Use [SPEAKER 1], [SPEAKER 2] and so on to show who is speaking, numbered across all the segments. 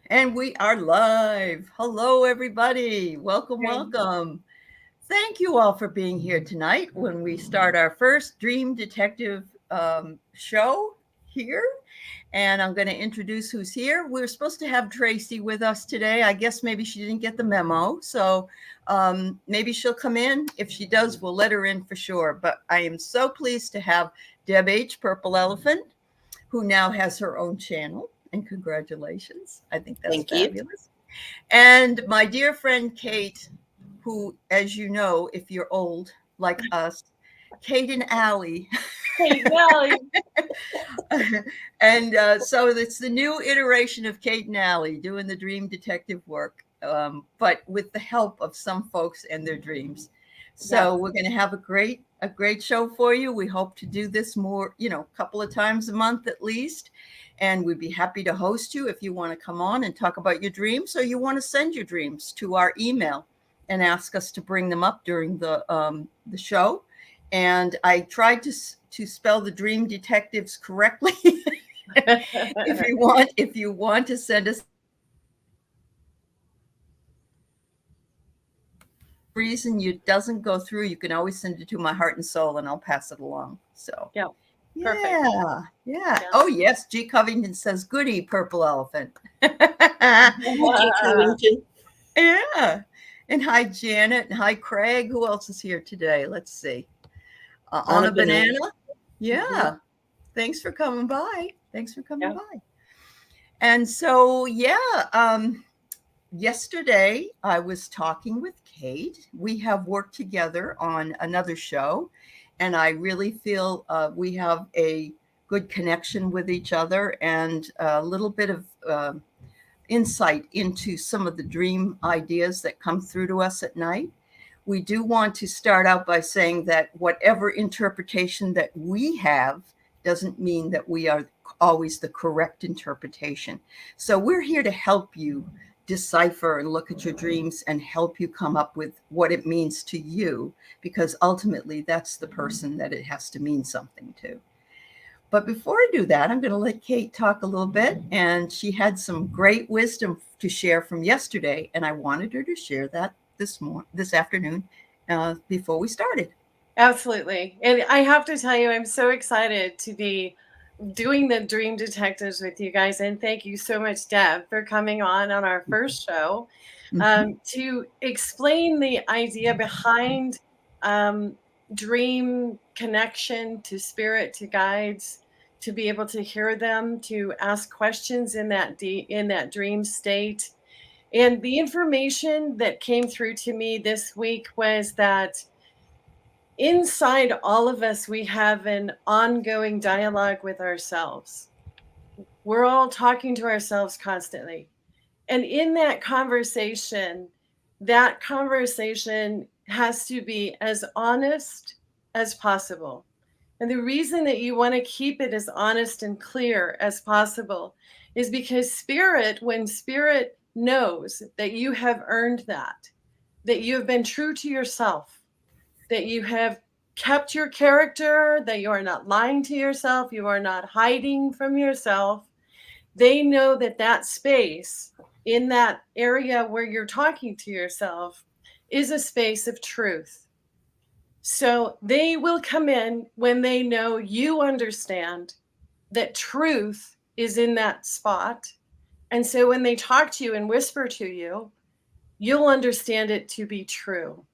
[SPEAKER 1] And we are live. Hello, everybody. Welcome, welcome. Thank you all for being here tonight when we start our first Dream Detective show here. And I'm going to introduce who's here. We're supposed to have Tracy with us today. I guess maybe she didn't get the memo. So maybe she'll come in. If she does, we'll let her in for sure. But I am so pleased to have Deb H. Purple Elephant, who now has her own channel. And congratulations. I think that's fabulous. And my dear friend Kate, who, as you know, if you're old like us, Kate and Aley.
[SPEAKER 2] Kate and Aley.
[SPEAKER 1] And so it's the new iteration of Kate and Aley doing the dream detective work, but with the help of some folks and their dreams. So we're going to have a great show for you. We hope to do this more, a couple of times a month at least. And we'd be happy to host you if you want to come on and talk about your dreams, or you want to send your dreams to our email and ask us to bring them up during the show. And I tried to spell the dream detectives correctly. if you want to send us reason you doesn't go through, you can always send it to my heart and soul and I'll pass it along. So
[SPEAKER 2] Perfect.
[SPEAKER 1] Yeah. Oh yes, G. Covington says goody, Purple Elephant.
[SPEAKER 3] G. Covington.
[SPEAKER 1] Yeah. And hi Janet and hi Craig. Who else is here today? Let's see. On a banana. Yeah. Mm-hmm. Thanks for coming by. By. And so yesterday I was talking with Kate. We have worked together on another show, and I really feel we have a good connection with each other and a little bit of insight into some of the dream ideas that come through to us at night. We do want to start out by saying that whatever interpretation that we have doesn't mean that we are always the correct interpretation. So we're here to help you decipher and look at your dreams and help you come up with what it means to you, because ultimately that's the person that it has to mean something to. But before I do that, I'm going to let Kate talk a little bit, and she had some great wisdom to share from yesterday, and I wanted her to share that this afternoon before we started.
[SPEAKER 2] Absolutely. And I have to tell you, I'm so excited to be doing the Dream Detectives with you guys. And thank you so much, Deb, for coming on our first show to explain the idea behind dream connection to spirit, to guides, to be able to hear them, to ask questions in that dream state. And the information that came through to me this week was that inside all of us, we have an ongoing dialogue with ourselves. We're all talking to ourselves constantly. And in that conversation has to be as honest as possible. And the reason that you want to keep it as honest and clear as possible is because when spirit knows that you have earned that you have been true to yourself, that you have kept your character, that you are not lying to yourself, you are not hiding from yourself, they know that space in that area where you're talking to yourself is a space of truth. So they will come in when they know you understand that truth is in that spot. And so when they talk to you and whisper to you, you'll understand it to be true.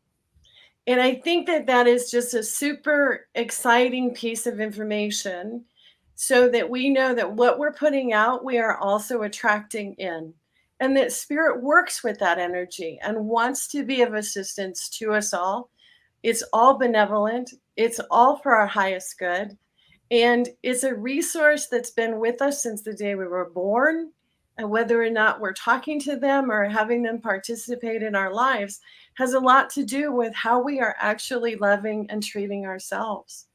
[SPEAKER 2] And I think that is just a super exciting piece of information, so that we know that what we're putting out, we are also attracting in. And that spirit works with that energy and wants to be of assistance to us all. It's all benevolent. It's all for our highest good. And it's a resource that's been with us since the day we were born. And whether or not we're talking to them or having them participate in our lives has a lot to do with how we are actually loving and treating ourselves.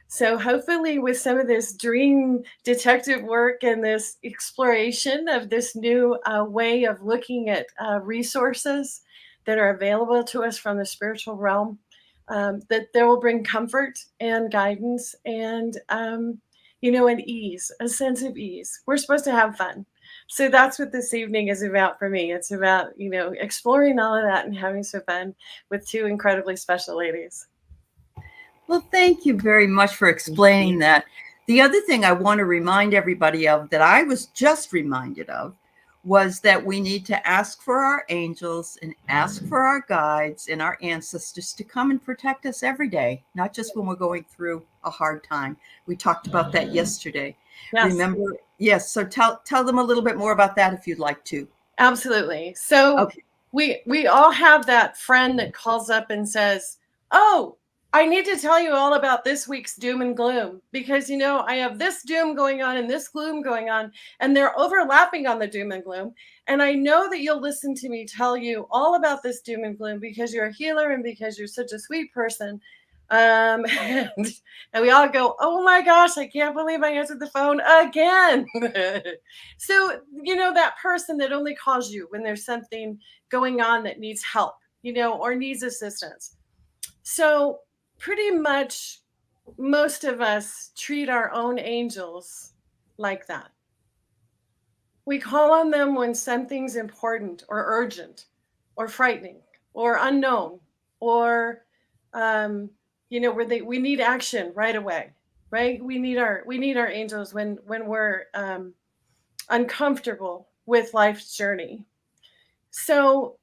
[SPEAKER 2] So hopefully with some of this dream detective work and this exploration of this new way of looking at resources that are available to us from the spiritual realm, that there will bring comfort and guidance and, an ease, a sense of ease. We're supposed to have fun. So that's what this evening is about for me. It's about, exploring all of that and having some fun with two incredibly special ladies.
[SPEAKER 1] Well, thank you very much for explaining that. The other thing I want to remind everybody of that I was just reminded of was that we need to ask for our angels and ask for our guides and our ancestors to come and protect us every day, not just when we're going through a hard time. We talked about that yesterday.
[SPEAKER 2] Yes.
[SPEAKER 1] Remember? Yes. So tell them a little bit more about that if you'd like to.
[SPEAKER 2] Absolutely. So
[SPEAKER 1] okay.
[SPEAKER 2] we all have that friend that calls up and says, "Oh, I need to tell you all about this week's doom and gloom because, I have this doom going on and this gloom going on, and they're overlapping on the doom and gloom. And I know that you'll listen to me tell you all about this doom and gloom because you're a healer and because you're such a sweet person." And we all go, "Oh my gosh, I can't believe I answered the phone again." So, that person that only calls you when there's something going on that needs help, or needs assistance. So pretty much most of us treat our own angels like that. We call on them when something's important or urgent or frightening or unknown or where we need action right away, right? We need our angels when we're uncomfortable with life's journey. So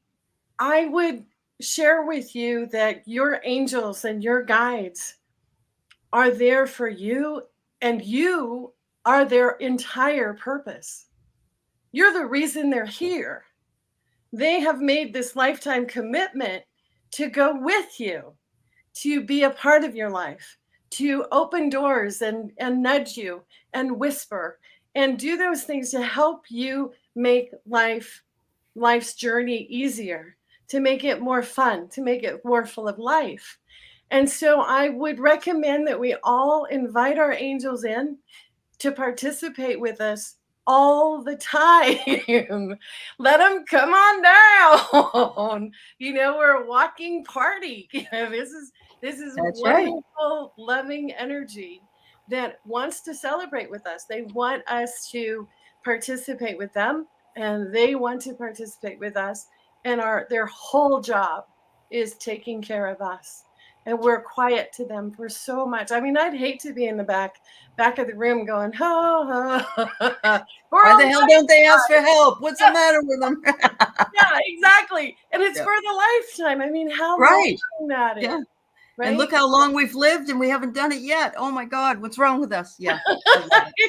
[SPEAKER 2] I would share with you that your angels and your guides are there for you, and you are their entire purpose. You're the reason they're here. They have made this lifetime commitment to go with you, to be a part of your life, to open doors and nudge you and whisper and do those things to help you make life's journey easier, to make it more fun, to make it more full of life. And so I would recommend that we all invite our angels in to participate with us all the time. Let them come on down. We're a walking party. This is
[SPEAKER 1] That's
[SPEAKER 2] wonderful,
[SPEAKER 1] right.
[SPEAKER 2] loving energy that wants to celebrate with us. They want us to participate with them, and they want to participate with us. And their whole job is taking care of us. And we're quiet to them for so much. I mean, I'd hate to be in the back of the room going,
[SPEAKER 1] Why the hell don't they ask for help? What's the matter with them?
[SPEAKER 2] Yeah, exactly. And it's for the lifetime. I mean, how
[SPEAKER 1] right.
[SPEAKER 2] long that is.
[SPEAKER 1] Yeah.
[SPEAKER 2] Right?
[SPEAKER 1] And look how long we've lived and we haven't done it yet. Oh my God, what's wrong with us? Yeah.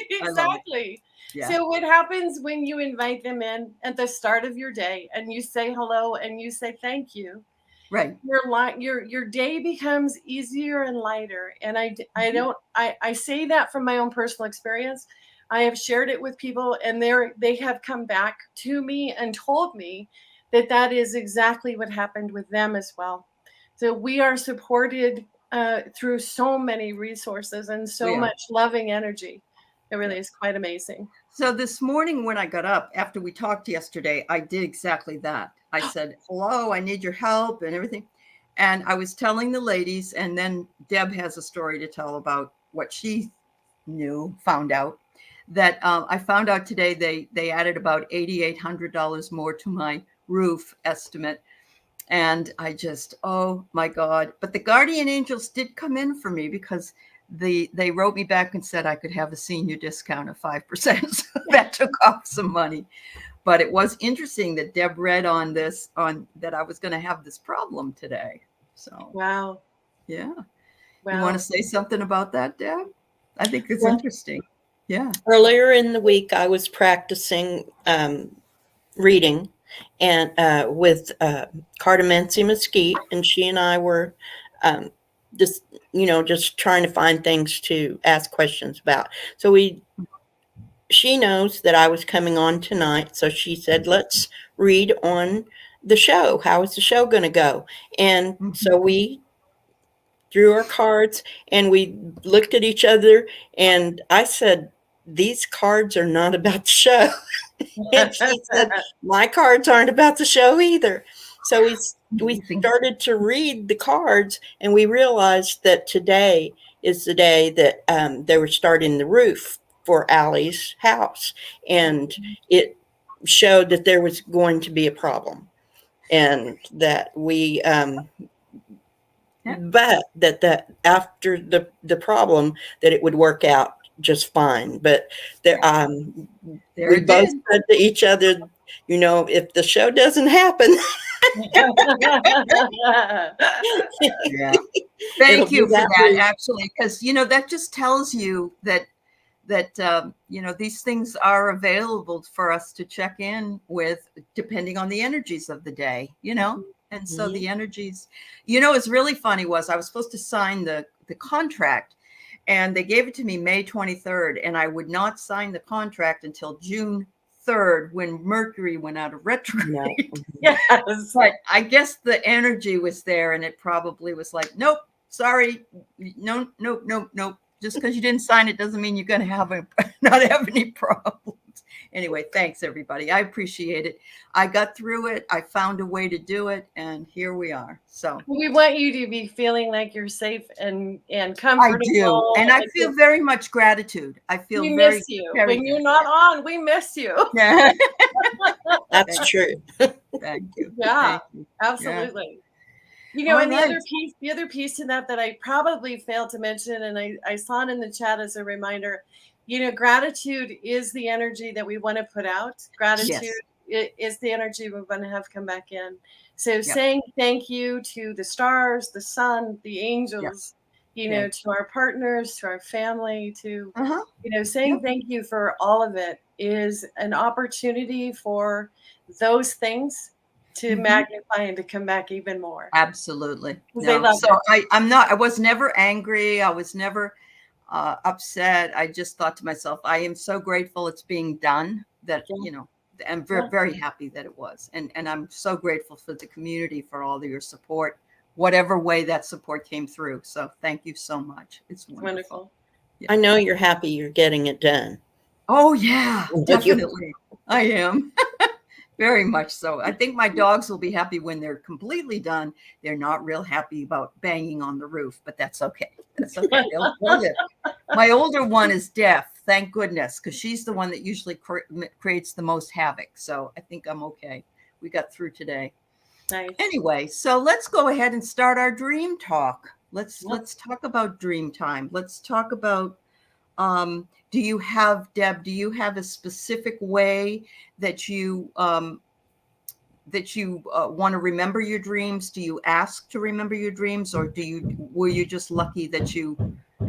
[SPEAKER 2] Exactly.
[SPEAKER 1] Yeah.
[SPEAKER 2] So what happens when you invite them in at the start of your day and you say hello and you say thank you?
[SPEAKER 1] Right.
[SPEAKER 2] Your day becomes easier and lighter. And I say that from my own personal experience. I have shared it with people, and they have come back to me and told me that is exactly what happened with them as well. So we are supported through so many resources and so much loving energy. It really is quite amazing.
[SPEAKER 1] So this morning when I got up after we talked yesterday, I did exactly that. I said, hello, I need your help and everything. And I was telling the ladies, and then Deb has a story to tell about what she found out, that I found out today they added about $8,800 more to my roof estimate. And I just, oh my God. But the guardian angels did come in for me because they wrote me back and said I could have a senior discount of 5%. So that took off some money. But it was interesting that Deb read on that I was going to have this problem today. So
[SPEAKER 2] wow.
[SPEAKER 1] Yeah.
[SPEAKER 2] Wow.
[SPEAKER 1] You want to say something about that, Deb? I think it's interesting. Yeah.
[SPEAKER 3] Earlier in the week, I was practicing reading and with Cardamancy Mesquite, and she and I were just trying to find things to ask questions about. So she knows that I was coming on tonight, so she said, let's read on the show. How is the show going to go? And so we drew our cards and we looked at each other, and I said, these cards are not about the show. And she said, my cards aren't about the show either. So we started to read the cards, and we realized that today is the day that they were starting the roof for Aley's house. And showed that there was going to be a problem, and that we
[SPEAKER 1] Yeah.
[SPEAKER 3] but that after the problem, that it would work out just fine. But there
[SPEAKER 1] There
[SPEAKER 3] we
[SPEAKER 1] it
[SPEAKER 3] both
[SPEAKER 1] did.
[SPEAKER 3] said to each other, if the show doesn't happen,
[SPEAKER 1] Yeah.
[SPEAKER 3] it'll
[SPEAKER 1] Thank
[SPEAKER 3] be
[SPEAKER 1] you for
[SPEAKER 3] that
[SPEAKER 1] that,
[SPEAKER 3] week.
[SPEAKER 1] actually, because that just tells you that these things are available for us to check in with, depending on the energies of the day. And so
[SPEAKER 3] Mhm.
[SPEAKER 1] the energies, what's really funny was I was supposed to sign the contract, and they gave it to me May 23rd, and I would not sign the contract until June 3rd, when Mercury went out of retrograde.
[SPEAKER 3] No.
[SPEAKER 2] Yes.
[SPEAKER 1] But I guess the energy was there, and it probably was like, nope, sorry, no, nope, nope, nope. Just because you didn't sign it doesn't mean you're going to not have any problems. Anyway, thanks everybody. I appreciate it. I got through it. I found a way to do it, and here we are. So
[SPEAKER 2] We want you to be feeling like you're safe and
[SPEAKER 1] I
[SPEAKER 2] comfortable.
[SPEAKER 1] do, and I feel very much gratitude. I feel
[SPEAKER 2] We
[SPEAKER 1] very,
[SPEAKER 2] miss you.
[SPEAKER 1] very.
[SPEAKER 2] When you're not on, we miss you.
[SPEAKER 1] Yeah.
[SPEAKER 3] That's true.
[SPEAKER 1] Thank you.
[SPEAKER 2] Yeah,
[SPEAKER 1] Thank you.
[SPEAKER 2] absolutely.
[SPEAKER 1] All
[SPEAKER 2] And
[SPEAKER 1] right.
[SPEAKER 2] the other piece to that I probably failed to mention, and I saw it in the chat as a reminder, gratitude is the energy that we want to put out. Gratitude is the energy we want to have come back in. So saying thank you to the stars, the sun, the angels, to our partners, to our family, to, saying thank you for all of it is an opportunity for those things to magnify and to come back even more.
[SPEAKER 1] Absolutely.
[SPEAKER 2] They
[SPEAKER 1] No.
[SPEAKER 2] love
[SPEAKER 1] So I was never angry. I was never upset. I just thought to myself, I am so grateful it's being done, that, I'm very, very happy that it was. And I'm so grateful for the community, for all of your support, whatever way that support came through. So thank you so much. It's wonderful.
[SPEAKER 3] Yeah. I know you're happy you're getting it done.
[SPEAKER 1] Oh yeah, definitely. I am. Very much so. I think my dogs will be happy when they're completely done. They're not real happy about banging on the roof, but that's okay. That's okay. They'll live. My older one is deaf, thank goodness, because she's the one that usually creates the most havoc. So I think I'm okay. We got through today.
[SPEAKER 2] Nice.
[SPEAKER 1] Anyway, so let's go ahead and start our dream talk. Let's talk about dream time. Let's talk about do you have a specific way that you want to remember your dreams? Do you ask to remember your dreams, or were you just lucky that you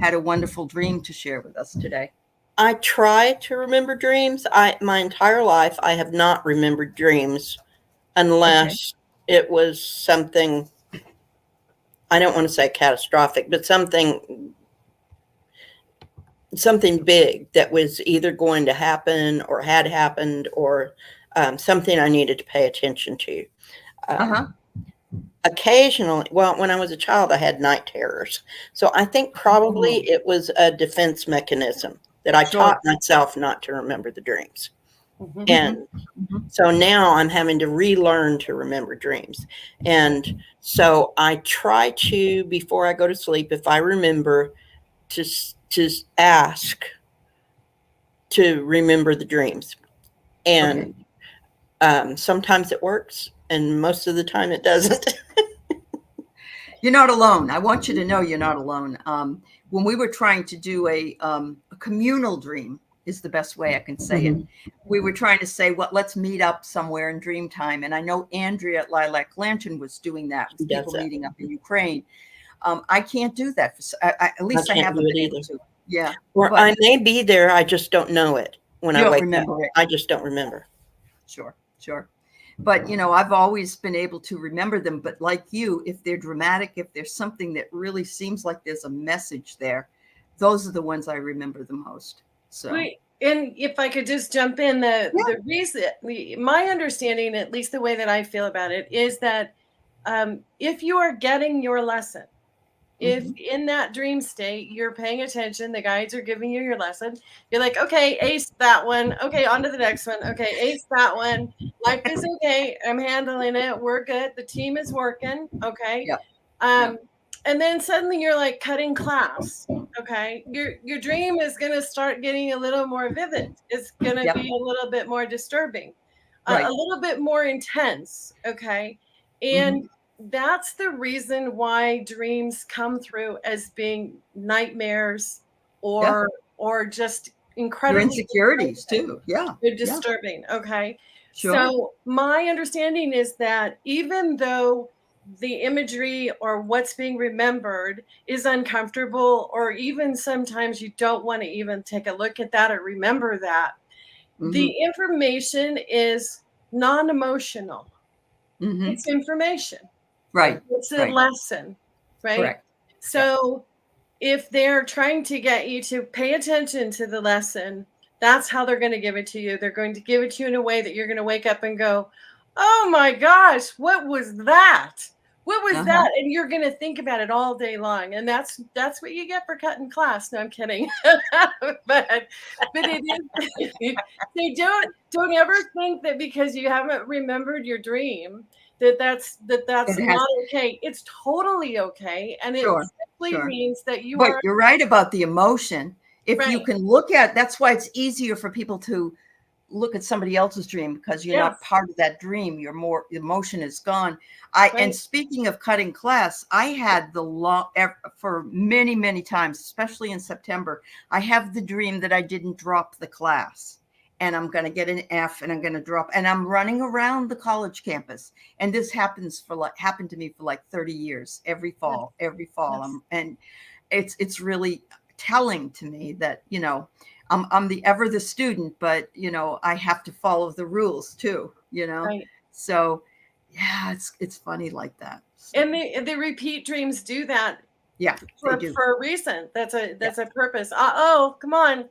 [SPEAKER 1] had a wonderful dream to share with us today?
[SPEAKER 3] I try to remember dreams. My entire life I have not remembered dreams unless it was something, I don't want to say catastrophic, but something big that was either going to happen or had happened, or something I needed to pay attention to. Occasionally, well, when I was a child, I had night terrors. So I think probably it was a defense mechanism that I taught myself not to remember the dreams. And so now I'm having to relearn to remember dreams. And so I try to, before I go to sleep, if I remember, to ask to remember the dreams. And sometimes it works, and most of the time it doesn't.
[SPEAKER 1] You're not alone. I want you to know you're not alone. When we were trying to do a communal dream, is the best way I can say it. We were trying to say, let's meet up somewhere in dream time. And I know Andrea at Lilac Lantern was doing that with people meeting up in Ukraine. I can't do that. At least I haven't been able to. Yeah.
[SPEAKER 3] Or I may be there. I just don't know it when I wake up. I just don't remember.
[SPEAKER 1] Sure. But, I've always been able to remember them. But like you, if they're dramatic, if there's something that really seems like there's a message there, those are the ones I remember the most. So,
[SPEAKER 2] and if I could just jump in, the reason, my understanding, at least the way that I feel about it, is that if you are getting your lesson, if in that dream state you're paying attention, the guides are giving you your lesson, you're like, okay, ace that one, okay, on to the next one, okay, ace that one, life is okay, I'm handling it, we're good, the team is working, okay. And then suddenly you're like cutting class, okay, your dream is going to start getting a little more vivid, it's going to be a little bit more disturbing.
[SPEAKER 1] Right.
[SPEAKER 2] a little bit more intense. Okay.
[SPEAKER 1] Mm-hmm.
[SPEAKER 2] And that's the reason why dreams come through as being nightmares
[SPEAKER 1] Yeah.
[SPEAKER 2] or just
[SPEAKER 1] Your
[SPEAKER 2] incredibly
[SPEAKER 1] insecurities too. Yeah. Yeah.
[SPEAKER 2] disturbing. Okay.
[SPEAKER 1] Sure.
[SPEAKER 2] So my understanding is that even though the imagery or what's being remembered is uncomfortable, or even sometimes you don't want to even take a look at that or remember that,
[SPEAKER 1] Mm-hmm.
[SPEAKER 2] the information is non-emotional.
[SPEAKER 1] Mm-hmm.
[SPEAKER 2] It's information.
[SPEAKER 1] Right.
[SPEAKER 2] It's a
[SPEAKER 1] Right.
[SPEAKER 2] lesson, right?
[SPEAKER 1] Correct. Yeah.
[SPEAKER 2] So if they're trying to get you to pay attention to the lesson, that's how they're going to give it to you. They're going to give it to you in a way that you're going to wake up and go, "Oh my gosh, what was that? What was
[SPEAKER 1] Uh-huh.
[SPEAKER 2] that?" And you're going to think about it all day long. And that's what you get for cutting class. No, I'm kidding. but it is they don't ever think that because you haven't remembered your dream that's
[SPEAKER 1] It has.
[SPEAKER 2] not okay. It's totally okay, and it
[SPEAKER 1] Sure.
[SPEAKER 2] simply
[SPEAKER 1] Sure.
[SPEAKER 2] means that you
[SPEAKER 1] But
[SPEAKER 2] are
[SPEAKER 1] you're right about the emotion. If you
[SPEAKER 2] right.
[SPEAKER 1] can look at, that's why it's easier for people to look at somebody else's dream, because you're not
[SPEAKER 2] Yes,
[SPEAKER 1] part of that dream. You're more, emotion is gone. And
[SPEAKER 2] right.
[SPEAKER 1] speaking of cutting class, I had the long, for many, many times, especially in September, I have the dream that I didn't drop the class and I'm going to get an F and I'm going to drop, and I'm running around the college campus. And this happened to me for like 30 years,
[SPEAKER 2] Yes,
[SPEAKER 1] every fall.
[SPEAKER 2] yes,
[SPEAKER 1] And it's really telling to me that, I'm the student, but I have to follow the rules too.
[SPEAKER 2] right.
[SPEAKER 1] So yeah, it's funny like that.
[SPEAKER 2] And
[SPEAKER 1] So
[SPEAKER 2] the repeat dreams do that
[SPEAKER 1] yeah, they do.
[SPEAKER 2] for a reason.
[SPEAKER 1] Yeah.
[SPEAKER 2] That's a purpose. Oh, come on.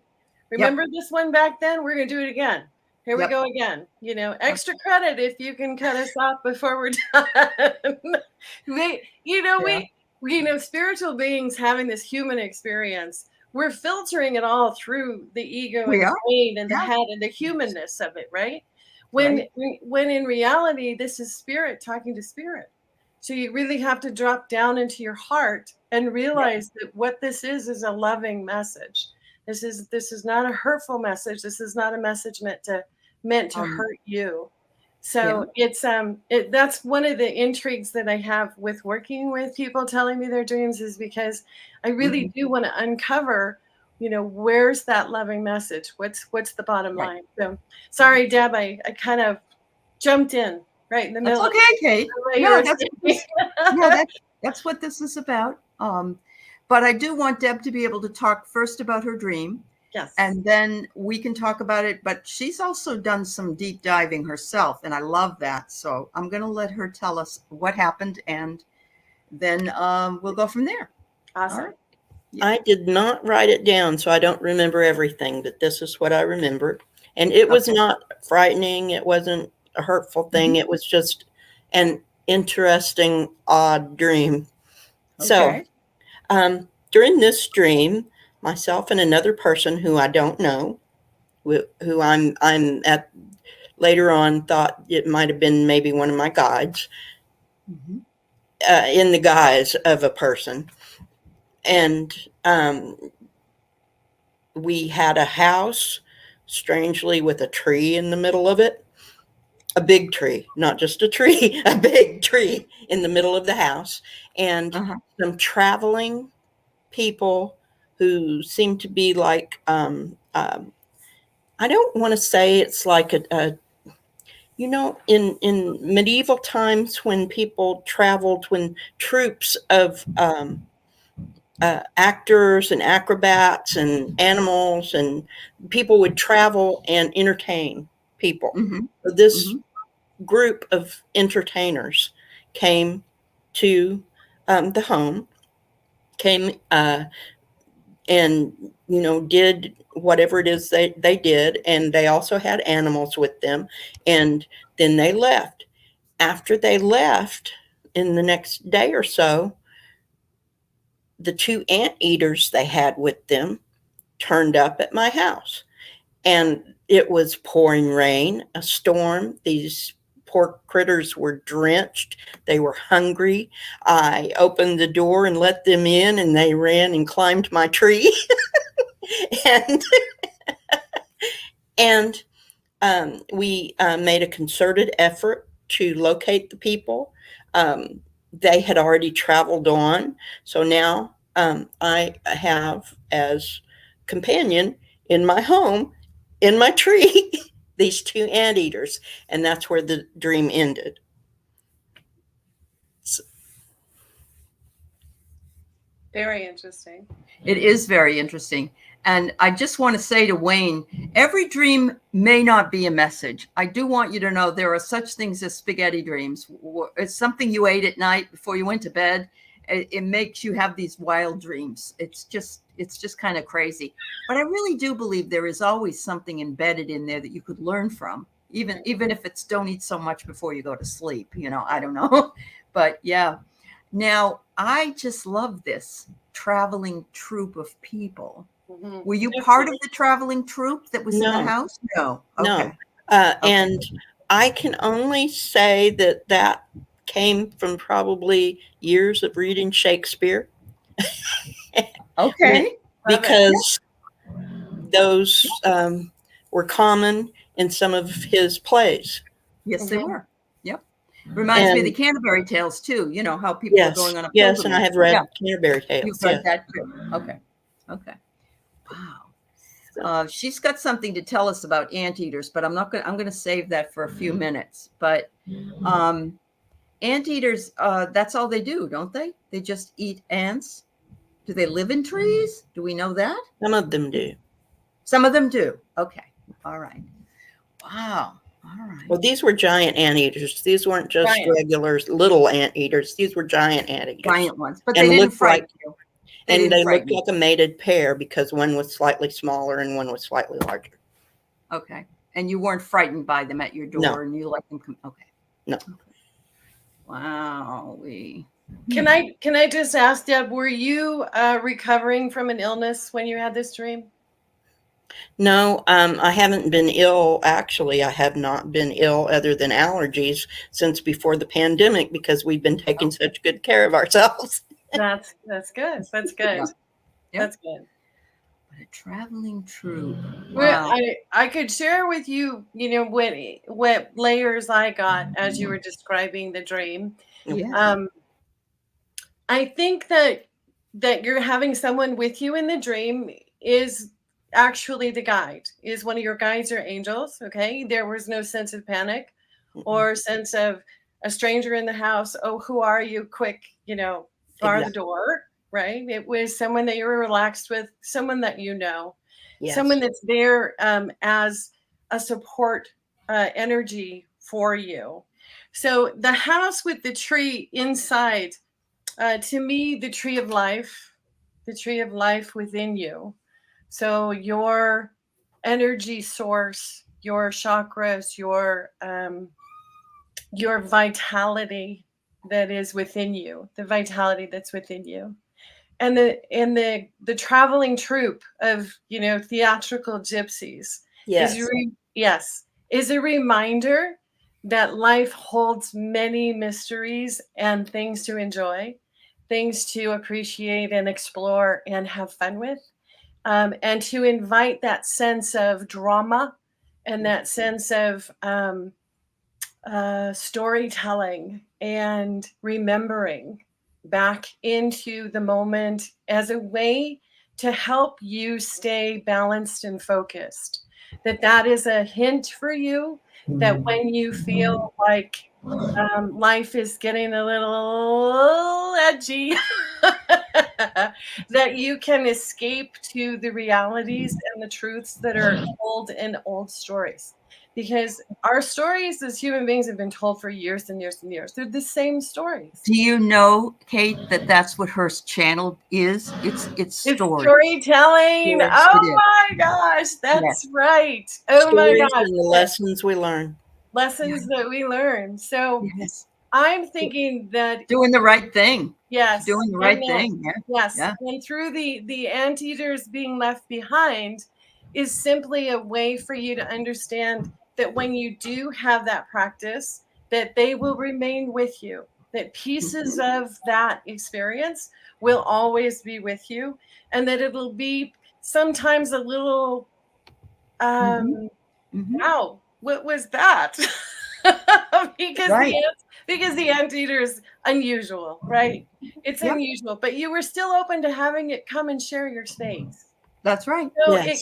[SPEAKER 1] Yep.
[SPEAKER 2] Remember this one back then? We're gonna do it again. Here we
[SPEAKER 1] Yep.
[SPEAKER 2] go again.
[SPEAKER 1] Yep.
[SPEAKER 2] Extra credit if you can cut us off before we're done. we,
[SPEAKER 1] Yeah.
[SPEAKER 2] spiritual beings having this human experience. We're filtering it all through the ego
[SPEAKER 1] We
[SPEAKER 2] and the
[SPEAKER 1] are.
[SPEAKER 2] brain and the
[SPEAKER 1] Yeah.
[SPEAKER 2] head and the humanness of it, right?
[SPEAKER 1] Right.
[SPEAKER 2] When in reality, this is spirit talking to spirit. So you really have to drop down into your heart and
[SPEAKER 1] Yeah.
[SPEAKER 2] realize that what this is a loving message. This is not a hurtful message. This is not a message meant to
[SPEAKER 1] Um.
[SPEAKER 2] hurt you.
[SPEAKER 1] Yeah.
[SPEAKER 2] So that's one of the intrigues that I have with working with people telling me their dreams, is because I really
[SPEAKER 1] Mhm.
[SPEAKER 2] do want to uncover, where's that loving message? What's the bottom
[SPEAKER 1] Right.
[SPEAKER 2] line? So sorry, Deb, I kind of jumped in right in the
[SPEAKER 1] That's
[SPEAKER 2] middle of
[SPEAKER 1] okay, Kate.
[SPEAKER 2] what you
[SPEAKER 1] No,
[SPEAKER 2] were
[SPEAKER 1] that's what
[SPEAKER 2] saying.
[SPEAKER 1] this. Yeah, that's what this is about. But I do want Deb to be able to talk first about her dream,
[SPEAKER 2] Yes.
[SPEAKER 1] and then we can talk about it. But she's also done some deep diving herself, and I love that. So I'm going to let her tell us what happened, and then we'll go from there. All
[SPEAKER 2] Awesome.
[SPEAKER 1] right. Yeah.
[SPEAKER 3] I did not write it down, so I don't remember everything, but this is what I remember. And it was
[SPEAKER 1] Okay.
[SPEAKER 3] not frightening. It wasn't a hurtful thing.
[SPEAKER 1] Mhm.
[SPEAKER 3] It was just an interesting, odd dream. So,
[SPEAKER 1] Okay.
[SPEAKER 3] during this dream, myself and another person who I don't know, who I'm at later on thought it might have been maybe one of my guides,
[SPEAKER 1] Mhm.
[SPEAKER 3] in the guise of a person. And we had a house, strangely, with a tree in the middle of it. A big tree, not just a tree, a big tree in the middle of the house. And
[SPEAKER 1] Uh-huh.
[SPEAKER 3] some traveling people who seemed to be like, I don't want to say it's like in medieval times when people traveled, when troops of actors and acrobats and animals and people would travel and entertain people.
[SPEAKER 1] Mhm.
[SPEAKER 3] So this
[SPEAKER 1] Mhm.
[SPEAKER 3] group of entertainers came to the home, came and did whatever it is they did, and they also had animals with them, and then they left. After they left, in the next day or so, the two anteaters they had with them turned up at my house. And it was pouring rain, a storm. These poor critters were drenched. They were hungry. I opened the door and let them in, and they ran and climbed my tree. and and We made a concerted effort to locate the people. They had already traveled on. So now I have as companion in my home, in my tree, these two anteaters. And that's where the dream ended.
[SPEAKER 2] Very interesting.
[SPEAKER 1] It is very interesting. And I just want to say to Wayne, every dream may not be a message. I do want you to know there are such things as spaghetti dreams. It's something you ate at night before you went to bed. It makes you have these wild dreams. It's just kind of crazy. But I really do believe there is always something embedded in there that you could learn from, even if it's don't eat so much before you go to sleep. I don't know. But yeah. Now, I just love this traveling troupe of people.
[SPEAKER 2] Mm-hmm.
[SPEAKER 1] Were you part of the traveling troupe that was in the house? No. Okay.
[SPEAKER 3] No. And I can only say that came from probably years of reading Shakespeare.
[SPEAKER 1] Okay.
[SPEAKER 3] Because those were common in some of his plays.
[SPEAKER 1] Yes, they were. Yep. Reminds me of the Canterbury Tales too. You know how people are going on a pilgrimage.
[SPEAKER 3] Yes, and I have read Canterbury Tales.
[SPEAKER 1] You've read that too. Okay. Wow. She's got something to tell us about anteaters, but I'm going to save that for a few minutes. But anteaters, that's all they do, don't they? They just eat ants. Do they live in trees? Do we know that?
[SPEAKER 3] Some of them do.
[SPEAKER 1] Some of them do. Okay. All right. Wow. All right.
[SPEAKER 3] Well, these were giant anteaters. These weren't just regular little anteaters. These were giant anteaters.
[SPEAKER 1] Giant ones. But they didn't frighten you.
[SPEAKER 3] They looked like a mated pair because one was slightly smaller and one was slightly larger.
[SPEAKER 1] Okay. And you weren't frightened by them at your door and you let them come. Okay.
[SPEAKER 3] No.
[SPEAKER 1] Okay. Wow.
[SPEAKER 2] Can I just ask, Deb, were you recovering from an illness when you had this dream?
[SPEAKER 3] No, I haven't been ill. Actually, I have not been ill other than allergies since before the pandemic because we've been taking such good care of ourselves.
[SPEAKER 2] That's good. That's good.
[SPEAKER 1] Yeah.
[SPEAKER 2] That's good.
[SPEAKER 1] But a traveling troupe.
[SPEAKER 2] Wow. I could share with you, what layers I got as you were describing the dream.
[SPEAKER 1] Yeah.
[SPEAKER 2] I think that you're having someone with you in the dream is actually the guide, is one of your guides or angels. Okay. There was no sense of panic or sense of a stranger in the house. Oh, who are you? Quick, bar the door. Right. It was someone that you were relaxed with, someone that someone that's there as a support energy for you. So the house with the tree inside, to me, the tree of life within you. So your energy source, your chakras, your vitality that is within you, the vitality that's within you. And the traveling troupe of, theatrical gypsies is a reminder that life holds many mysteries and things to enjoy, things to appreciate and explore and have fun with. And to invite that sense of drama and that sense of storytelling and remembering back into the moment as a way to help you stay balanced and focused. That is a hint for you that when you feel like life is getting a little edgy, that you can escape to the realities and the truths that are told in old stories. Because our stories as human beings have been told for years and years and years. They're the same stories.
[SPEAKER 1] Do you know, Kate, that that's what her channel is? It's
[SPEAKER 2] storytelling.
[SPEAKER 1] Yes,
[SPEAKER 2] my gosh, that's right. Oh my gosh.
[SPEAKER 3] And the lessons we learn.
[SPEAKER 2] Lessons that we learn. So I'm thinking that
[SPEAKER 1] doing the right thing.
[SPEAKER 2] Yes.
[SPEAKER 1] Doing the right thing.
[SPEAKER 2] Yes. And through the anteaters being left behind is simply a way for you to understand that when you do have that practice, that they will remain with you, that pieces of that experience will always be with you, and that it'll be sometimes a little, wow, what was that? because
[SPEAKER 1] Right.
[SPEAKER 2] because the anteater is unusual, right? It's
[SPEAKER 1] Yep.
[SPEAKER 2] unusual, but you were still open to having it come and share your space.
[SPEAKER 1] That's right.
[SPEAKER 2] So
[SPEAKER 3] Yes.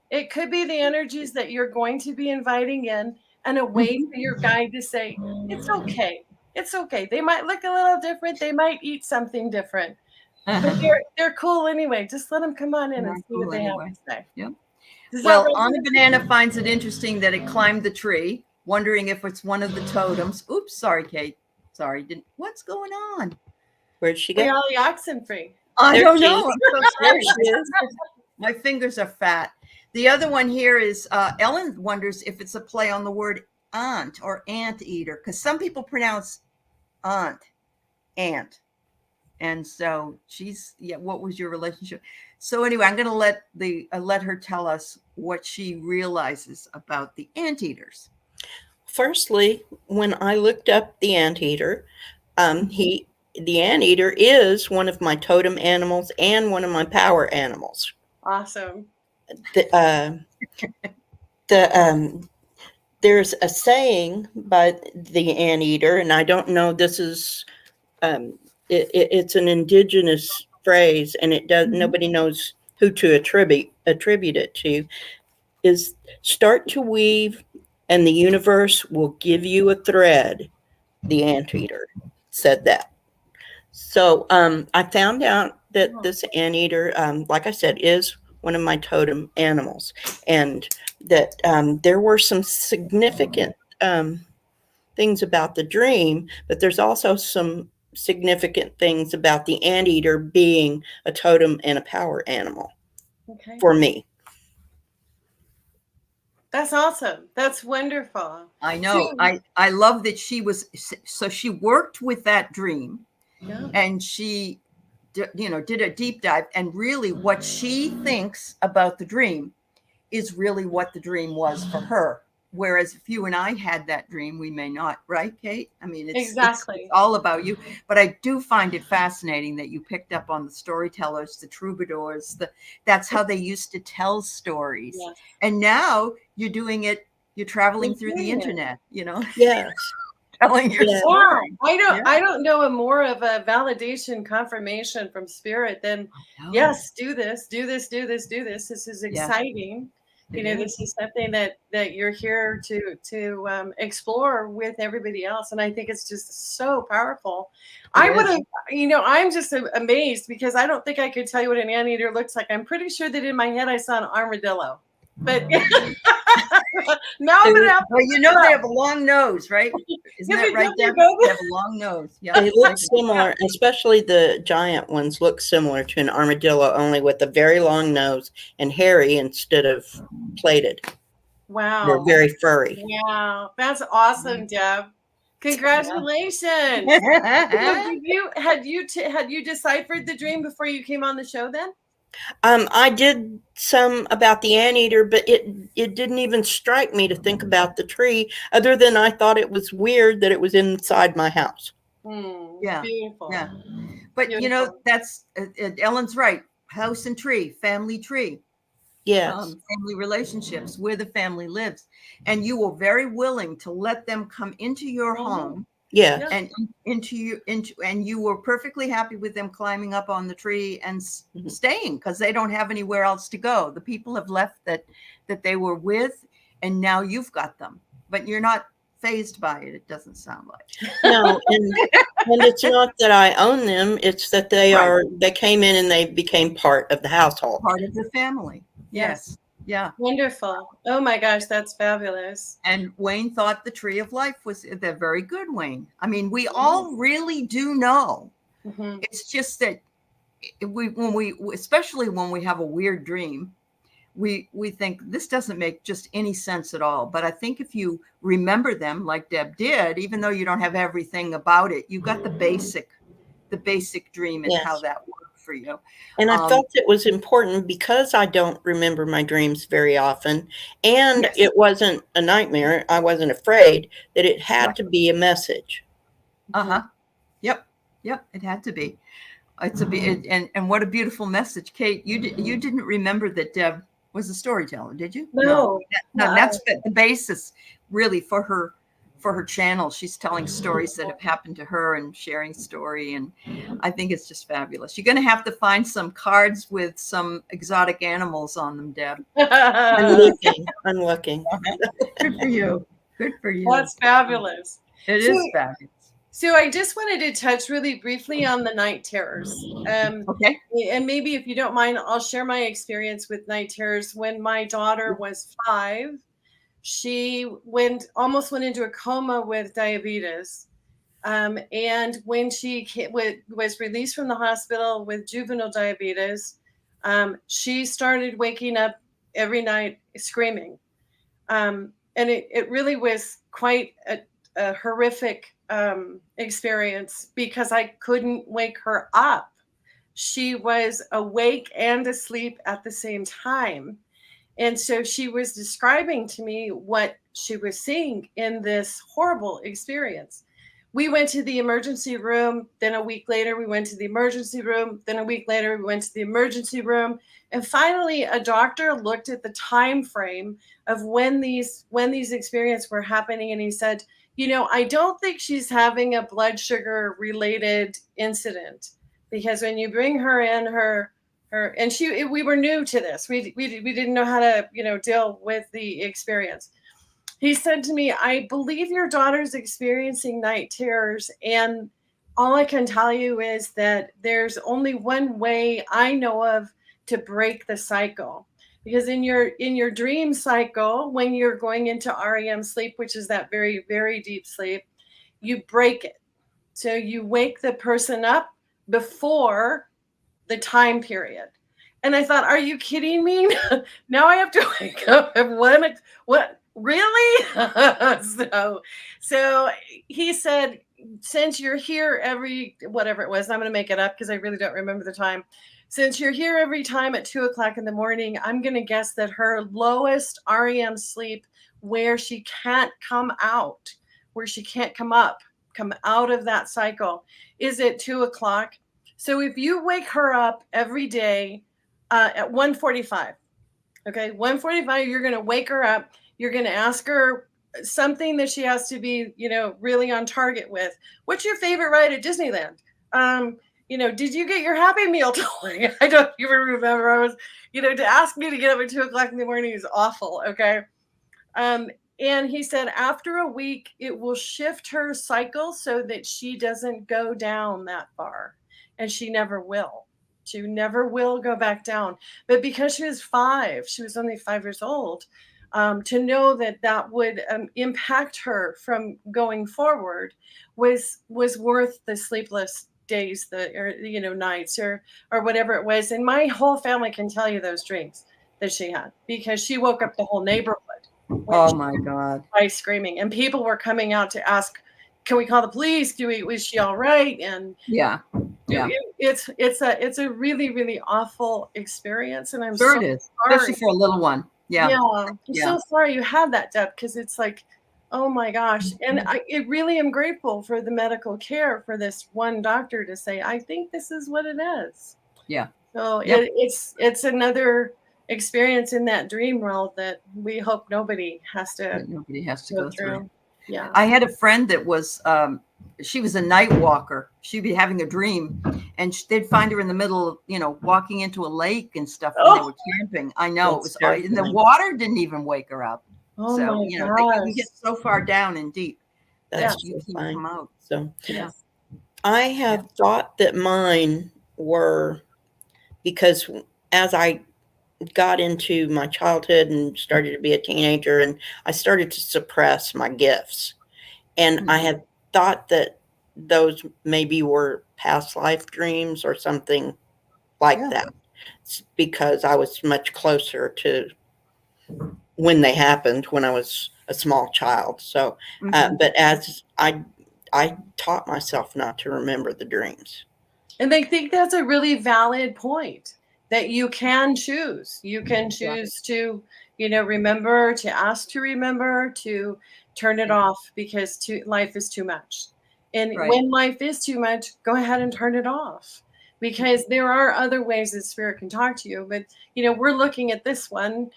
[SPEAKER 2] it could be the energies that you're going to be inviting in, and a way
[SPEAKER 1] Mhm.
[SPEAKER 2] for your guide to say, it's okay. It's okay. They might look a little different. They might eat something different, but
[SPEAKER 1] Uh-huh.
[SPEAKER 2] they're cool anyway. Just let them come on in and
[SPEAKER 1] Not
[SPEAKER 2] see what
[SPEAKER 1] cool
[SPEAKER 2] they have
[SPEAKER 1] anyway.
[SPEAKER 2] to say.
[SPEAKER 1] Yep.
[SPEAKER 2] Does that
[SPEAKER 1] Well, Anna
[SPEAKER 2] resonate?
[SPEAKER 1] Banana finds it interesting that it climbed the tree, wondering if it's one of the totems. Oops, sorry, Kate. Sorry, didn't. What's going on?
[SPEAKER 3] Where'd she
[SPEAKER 2] Free
[SPEAKER 3] go?
[SPEAKER 2] all the oxen free.
[SPEAKER 1] I
[SPEAKER 3] There
[SPEAKER 1] don't
[SPEAKER 3] she
[SPEAKER 1] know.
[SPEAKER 3] is.
[SPEAKER 1] I'm so
[SPEAKER 3] There
[SPEAKER 1] sorry.
[SPEAKER 3] she is.
[SPEAKER 1] My fingers are fat. The other one here is Ellen wonders if it's a play on the word aunt or anteater, because some people pronounce aunt, and so she's yeah. What was your relationship? So anyway, I'm going to let her tell us what she realizes about the anteaters.
[SPEAKER 3] Firstly, when I looked up the anteater, the anteater is one of my totem animals and one of my power animals.
[SPEAKER 2] Awesome.
[SPEAKER 3] The, the there's a saying by the anteater, and I don't know. This is it's an indigenous phrase, and it does.
[SPEAKER 1] Mhm.
[SPEAKER 3] Nobody knows who to attribute it to. Is start to weave, and the universe will give you a thread. The anteater said that. So I found out that this anteater, like I said, is one of my totem animals, and that there were some significant things about the dream, but there's also some significant things about the anteater being a totem and a power animal
[SPEAKER 2] Okay.
[SPEAKER 3] for me.
[SPEAKER 2] That's awesome. That's wonderful.
[SPEAKER 1] I
[SPEAKER 2] So,
[SPEAKER 1] know. I love that she was so she worked with that dream,
[SPEAKER 2] yeah.
[SPEAKER 1] and she did a deep dive, and really what she thinks about the dream is really what the dream was for her. Whereas if you and I had that dream, we may not, right, Kate? I mean, it's
[SPEAKER 2] Exactly.
[SPEAKER 1] all about you. But I do find it fascinating that you picked up on the storytellers, the troubadours. That's how they used to tell stories,
[SPEAKER 2] Yes.
[SPEAKER 1] and now you're doing it. You're traveling through the
[SPEAKER 2] Doing it.
[SPEAKER 1] internet,
[SPEAKER 3] Yes.
[SPEAKER 1] telling your
[SPEAKER 3] Yeah.
[SPEAKER 2] Wow.
[SPEAKER 1] story. Yeah.
[SPEAKER 2] I don't know a more of a validation confirmation from spirit than
[SPEAKER 1] No.
[SPEAKER 2] yes, do this, do this, do this, do this. This is
[SPEAKER 1] Yeah.
[SPEAKER 2] exciting.
[SPEAKER 1] It
[SPEAKER 2] This is something that you're here to explore with everybody else, and I think it's just so powerful.
[SPEAKER 1] It
[SPEAKER 2] I would
[SPEAKER 1] is.
[SPEAKER 2] have, I'm just amazed because I don't think I could tell you what an anteater looks like. I'm pretty sure that in my head I saw an armadillo, but now I'm gonna have to
[SPEAKER 1] Well,
[SPEAKER 2] look it
[SPEAKER 1] they
[SPEAKER 2] up.
[SPEAKER 1] have a long nose, right? Isn't that right,
[SPEAKER 2] Don't they
[SPEAKER 1] Deb?
[SPEAKER 2] both?
[SPEAKER 1] They have a long nose. Yeah.
[SPEAKER 3] They look similar, especially the giant ones look similar to an armadillo, only with a very long nose and hairy instead of plated. They're
[SPEAKER 2] Wow.
[SPEAKER 3] very furry.
[SPEAKER 2] Wow. That's awesome, Deb. Congratulations. So did you had you deciphered the dream before you came on the show then?
[SPEAKER 3] I did some about the anteater, but it didn't even strike me to think about the tree, other than I thought it was weird that it was inside my house.
[SPEAKER 1] Yeah.
[SPEAKER 2] Beautiful.
[SPEAKER 1] Yeah. But
[SPEAKER 2] Beautiful.
[SPEAKER 1] that's Ellen's right. House and tree, family tree,
[SPEAKER 3] Yes.
[SPEAKER 1] family relationships, where the family lives, and you were very willing to let them come into your home
[SPEAKER 3] Yes.
[SPEAKER 2] Yeah.
[SPEAKER 1] and and you were perfectly happy with them climbing up on the tree and staying because they don't have anywhere else to go. The people have left that they were with, and now you've got them, but you're not phased by it. It doesn't sound like.
[SPEAKER 3] No, and it's not that I own them, it's that
[SPEAKER 1] Right.
[SPEAKER 3] they came in and they became part of the household.
[SPEAKER 1] Part of the family. Yes. Yeah.
[SPEAKER 2] Wonderful. Oh my gosh, that's fabulous.
[SPEAKER 1] And Wayne thought the tree of life was they're very good, Wayne. I mean, we all really do know.
[SPEAKER 2] Mhm.
[SPEAKER 1] It's just that especially when we have a weird dream, we think this doesn't make just any sense at all. But I think if you remember them like Deb did, even though you don't have everything about it, you got the basic dream and how
[SPEAKER 3] Yes.
[SPEAKER 1] that worked for you.
[SPEAKER 3] And I felt it was important because I don't remember my dreams very often, and
[SPEAKER 1] Yes.
[SPEAKER 3] it wasn't a nightmare. I wasn't afraid that it had to be a message.
[SPEAKER 1] Uh-huh. Yep. It had to be. And what a beautiful message, Kate. You didn't remember that Deb was a storyteller. Did you?
[SPEAKER 2] No.
[SPEAKER 1] No, that's the basis really for her channel. She's telling stories that have happened to her and sharing story. And I think it's just fabulous. You're going to have to find some cards with some exotic animals on them, Deb.
[SPEAKER 3] I'm looking.
[SPEAKER 1] Good for you. Good for you.
[SPEAKER 2] That's fabulous.
[SPEAKER 1] It is fabulous.
[SPEAKER 2] So I just wanted to touch really briefly on the night terrors.
[SPEAKER 1] Okay.
[SPEAKER 2] And maybe if you don't mind, I'll share my experience with night terrors. When my daughter was 5, she almost went into a coma with diabetes. And when she was released from the hospital with juvenile diabetes, she started waking up every night screaming. And it really was quite a horrific experience because I couldn't wake her up. She was awake and asleep at the same time. And so she was describing to me what she was seeing in this horrible experience. We went to the emergency room. Then a week later, we went to the emergency room. Then a week later, we went to the emergency room. And finally, a doctor looked at the time frame of when these experiences were happening. And he said, I don't think she's having a blood sugar related incident, because when you bring her in, and we were new to this. We didn't know how to, deal with the experience. He said to me, I believe your daughter's experiencing night terrors. And all I can tell you is that there's only one way I know of to break the cycle. Because in your dream cycle, when you're going into REM sleep, which is that very, very deep sleep, you break it. So you wake the person up before the time period. And I thought, are you kidding me? Now I have to wake up at what? Really? So he said, since you're here every, whatever it was, I'm going to make it up because I really don't remember the time. Since you're here every time at 2:00 in the morning, I'm going to guess that her lowest REM sleep, where she can't come out, where she can't come out of that cycle, is at 2:00. So if you wake her up every day at 1:45, okay, 1:45, you're going to wake her up. You're going to ask her something that she has to be, really on target with. What's your favorite ride at Disneyland? Did you get your Happy Meal toy? I don't even remember. I was, to ask me to get up at 2:00 in the morning is awful. Okay. And he said after a week, it will shift her cycle so that she doesn't go down that far. And she never will. She never will go back down. But because she was 5, she was only 5 years old, to know that would impact her from going forward was worth the sleepless days, nights or whatever it was. And my whole family can tell you those dreams that she had, because she woke up the whole neighborhood.
[SPEAKER 1] Oh my God.
[SPEAKER 2] By screaming, and people were coming out to ask, can we call the police? Was she all right? And it's a really, really awful experience. And I'm
[SPEAKER 1] sure
[SPEAKER 2] so
[SPEAKER 1] it is,
[SPEAKER 2] sorry.
[SPEAKER 1] especially for a little one. Yeah.
[SPEAKER 2] I'm so sorry you had that, Deb, because it's like, oh my gosh. And I really am grateful for the medical care for this one doctor to say, I think this is what it is.
[SPEAKER 1] Yeah.
[SPEAKER 2] So it's another experience in that dream world that we hope nobody has to go through. Yeah.
[SPEAKER 1] I had a friend that was she was a night walker. She'd be having a dream and they'd find her in the middle of, walking into a lake and stuff when they were camping. I know. It was, and the water didn't even wake her up.
[SPEAKER 2] Oh
[SPEAKER 1] so,
[SPEAKER 2] my
[SPEAKER 1] they can get so far down and deep.
[SPEAKER 3] That's
[SPEAKER 1] you
[SPEAKER 3] so
[SPEAKER 1] can't
[SPEAKER 3] fine.
[SPEAKER 1] come out.
[SPEAKER 3] So
[SPEAKER 1] yeah.
[SPEAKER 3] I have thought that mine were, because as I got into my childhood and started to be a teenager, and I started to suppress my gifts. And I had thought that those maybe were past life dreams or something like that, because I was much closer to when they happened when I was a small child. So, but as I taught myself not to remember the dreams.
[SPEAKER 2] And I think that's a really valid point, that you can choose. You can choose to, remember, to ask to remember, to turn it off, because life is too much. And when life is too much, go ahead and turn it off. because there are other ways that spirit can talk to you. But we're looking at this one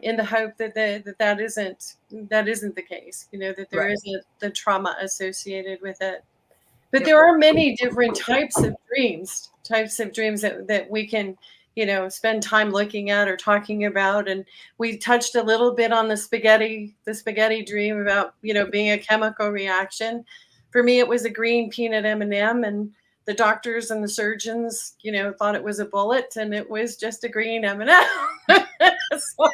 [SPEAKER 2] in the hope that that isn't the case. That there
[SPEAKER 1] Right.
[SPEAKER 2] isn't the trauma associated with it. But
[SPEAKER 1] Yep.
[SPEAKER 2] there are many different types of dreams that we can, spend time looking at or talking about. And we touched a little bit on the spaghetti dream about, being a chemical reaction. For me, it was a green peanut M&M, and the doctors and the surgeons, thought it was a bullet, and it was just a green M&M. So,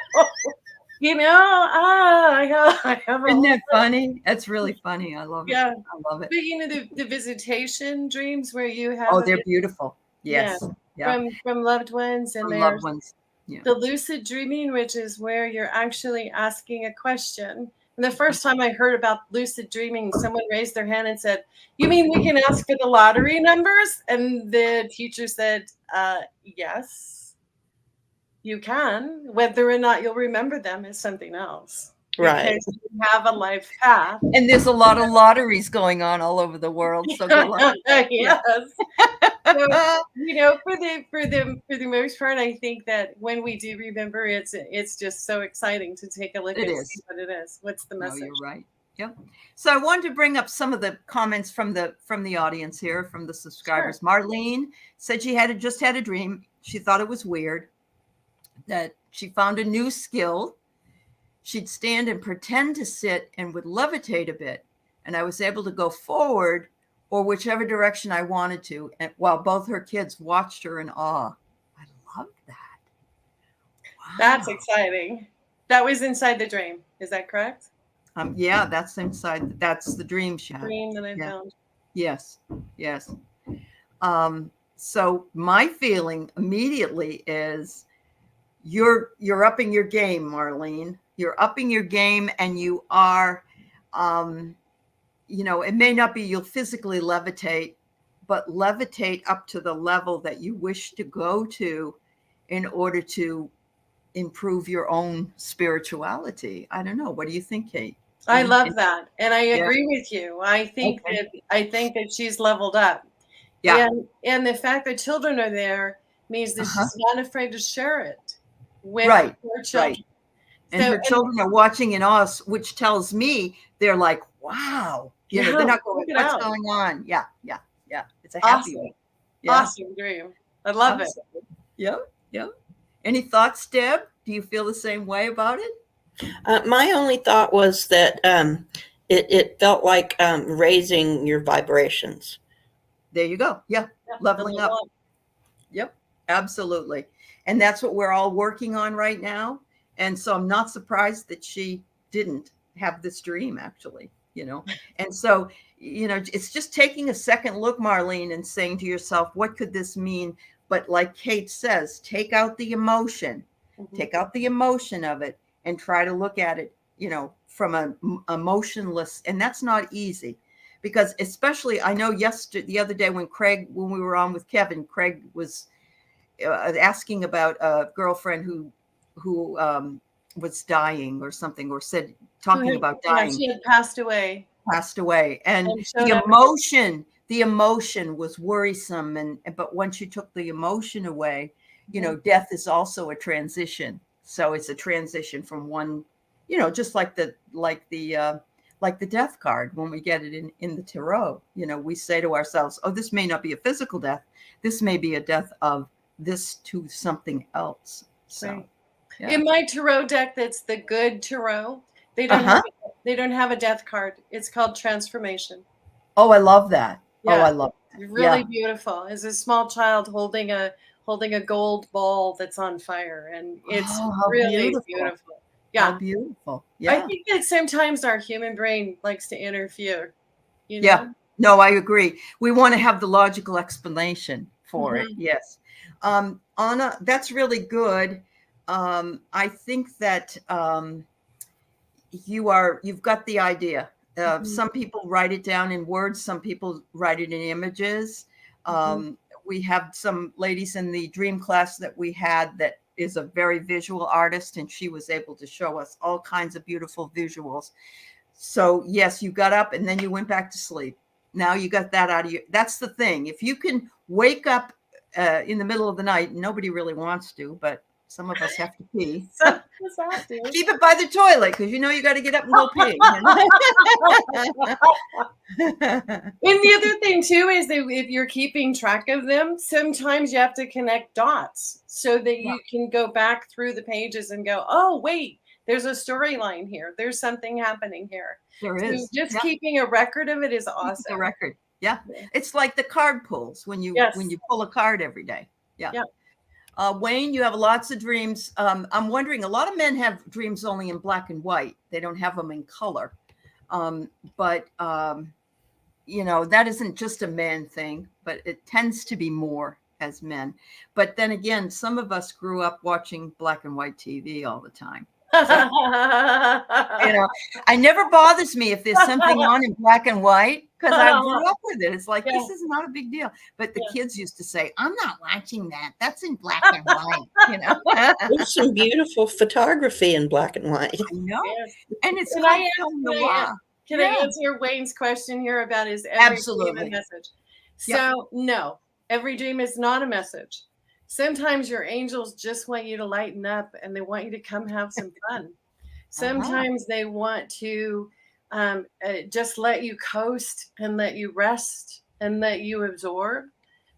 [SPEAKER 2] I have a
[SPEAKER 1] Isn't
[SPEAKER 2] whole,
[SPEAKER 1] that funny? That's really funny. I love it.
[SPEAKER 2] yeah.
[SPEAKER 1] I love it.
[SPEAKER 2] But the visitation dreams where you have
[SPEAKER 1] Oh, they're beautiful.
[SPEAKER 2] yeah,
[SPEAKER 1] Yes. Yeah.
[SPEAKER 2] from loved ones, and
[SPEAKER 1] From loved
[SPEAKER 2] there's
[SPEAKER 1] ones. Yeah.
[SPEAKER 2] the lucid dreaming, which is where you're actually asking a question. And the first time I heard about lucid dreaming, someone raised their hand and said, "You mean we can ask for the lottery numbers?" And the teacher said, "Yes, you can. Whether or not you'll remember them is something else."
[SPEAKER 3] Right.
[SPEAKER 2] Because you have a life path.
[SPEAKER 1] And there's a lot of lotteries going on all over the world. So good luck.
[SPEAKER 2] Yes. So, for the most part, I think that when we do remember, it's just so exciting to take a look
[SPEAKER 1] It
[SPEAKER 2] and
[SPEAKER 1] is.
[SPEAKER 2] see what it is. What's the
[SPEAKER 1] No,
[SPEAKER 2] message?
[SPEAKER 1] you're right. Yep. So I wanted to bring up some of the comments from the audience here, from the subscribers.
[SPEAKER 2] Sure.
[SPEAKER 1] Marlene said she just had a dream. She thought it was weird that she found a new skill. She'd stand and pretend to sit and would levitate a bit, and I was able to go forward or whichever direction I wanted to, and while both her kids watched her in awe. I love that. Wow.
[SPEAKER 2] That's exciting. That was inside the dream. Is that correct?
[SPEAKER 1] Yeah, that's inside. That's the dream she had.
[SPEAKER 2] Dream that I found.
[SPEAKER 1] Yes. Yes. So my feeling immediately is you're upping your game, Marlene. You're upping your game, and you are, it may not be you'll physically levitate, but levitate up to the level that you wish to go to in order to improve your own spirituality. I don't know. What do you think, Kate?
[SPEAKER 2] I love that, and I
[SPEAKER 1] Yeah.
[SPEAKER 2] agree with you. I think that she's leveled up.
[SPEAKER 1] Yeah.
[SPEAKER 2] And the fact that children are there means that she's not afraid to share it with
[SPEAKER 1] Right.
[SPEAKER 2] her children.
[SPEAKER 1] Right. And her children are watching in awe, which tells me they're like, wow. They're not going, what's going on? Yeah. Yeah. Yeah. It's a happy one. Yeah.
[SPEAKER 2] Awesome dream. I love it.
[SPEAKER 1] Yep. Yep. Any thoughts, Deb? Do you feel the same way about it?
[SPEAKER 3] My only thought was that it felt like raising your vibrations.
[SPEAKER 1] There you go. Yeah. Leveling up. Yep. Absolutely. And that's what we're all working on right now. And so I'm not surprised that she didn't have this dream, actually, And so, it's just taking a second look, Marlene, and saying to yourself, what could this mean? But like Kate says, take out the emotion, take out the emotion of it and try to look at it, from a emotionless, and that's not easy. Because especially, I know the other day when we were on with Kevin, Craig was asking about a girlfriend who was dying or something, or talking about dying.
[SPEAKER 2] She had passed away.
[SPEAKER 1] And the emotion was worrisome. But once you took the emotion away, death is also a transition. So it's a transition from one, just like the death card, when we get it in the tarot, we say to ourselves, oh, this may not be a physical death. This may be a death of this to something else. So
[SPEAKER 2] right. Yeah. In my tarot deck, that's the good tarot. They don't have a death card. It's called transformation.
[SPEAKER 1] Oh, I love that.
[SPEAKER 2] Yeah.
[SPEAKER 1] Oh, I love that.
[SPEAKER 2] Really beautiful. As a small child holding a gold ball that's on fire, and it's really beautiful. Yeah,
[SPEAKER 1] how beautiful. Yeah,
[SPEAKER 2] I think that sometimes our human brain likes to interfere.
[SPEAKER 1] Yeah, no, I agree. We want to have the logical explanation for it. Yes, Anna, that's really good. I think that you've got the idea. Some people write it down in words. Some people write it in images. We have some ladies in the dream class that we had that is a very visual artist, and she was able to show us all kinds of beautiful visuals. So yes, you got up and then you went back to sleep. Now you got that out of you. That's the thing. If you can wake up in the middle of the night. Nobody really wants to, but some of us have to pee.
[SPEAKER 2] Some of us have to.
[SPEAKER 1] Keep it by the toilet because you know you got to get up and go pee.
[SPEAKER 2] And the other thing too is that if you're keeping track of them, sometimes you have to connect dots so that you can go back through the pages and go, oh, wait, there's a storyline here. There's something happening here.
[SPEAKER 1] There
[SPEAKER 2] So
[SPEAKER 1] is.
[SPEAKER 2] just keeping a record of it is awesome.
[SPEAKER 1] The record. Yeah. It's like the card pulls when you pull a card every day. Yeah. Wayne, you have lots of dreams. I'm wondering, a lot of men have dreams only in black and white. They don't have them in color. But you know, that isn't just a man thing, but it tends to be more as men. But then again, some of us grew up watching black and white TV all the time. So, you know, it never bothers me if there's something on in black and white because I grew up with it. It's like, this is not a big deal. But the kids used to say, I'm not watching that. That's in black and white, you know.
[SPEAKER 3] There's some beautiful photography in black and white.
[SPEAKER 1] I know.
[SPEAKER 2] Yes.
[SPEAKER 1] And it's called film noir.
[SPEAKER 2] Can I answer Wayne's question here about is every dream a message? So no, every dream is not a message. Sometimes your angels just want you to lighten up and they want you to come have some fun. Sometimes they want to just let you coast and let you rest and let you absorb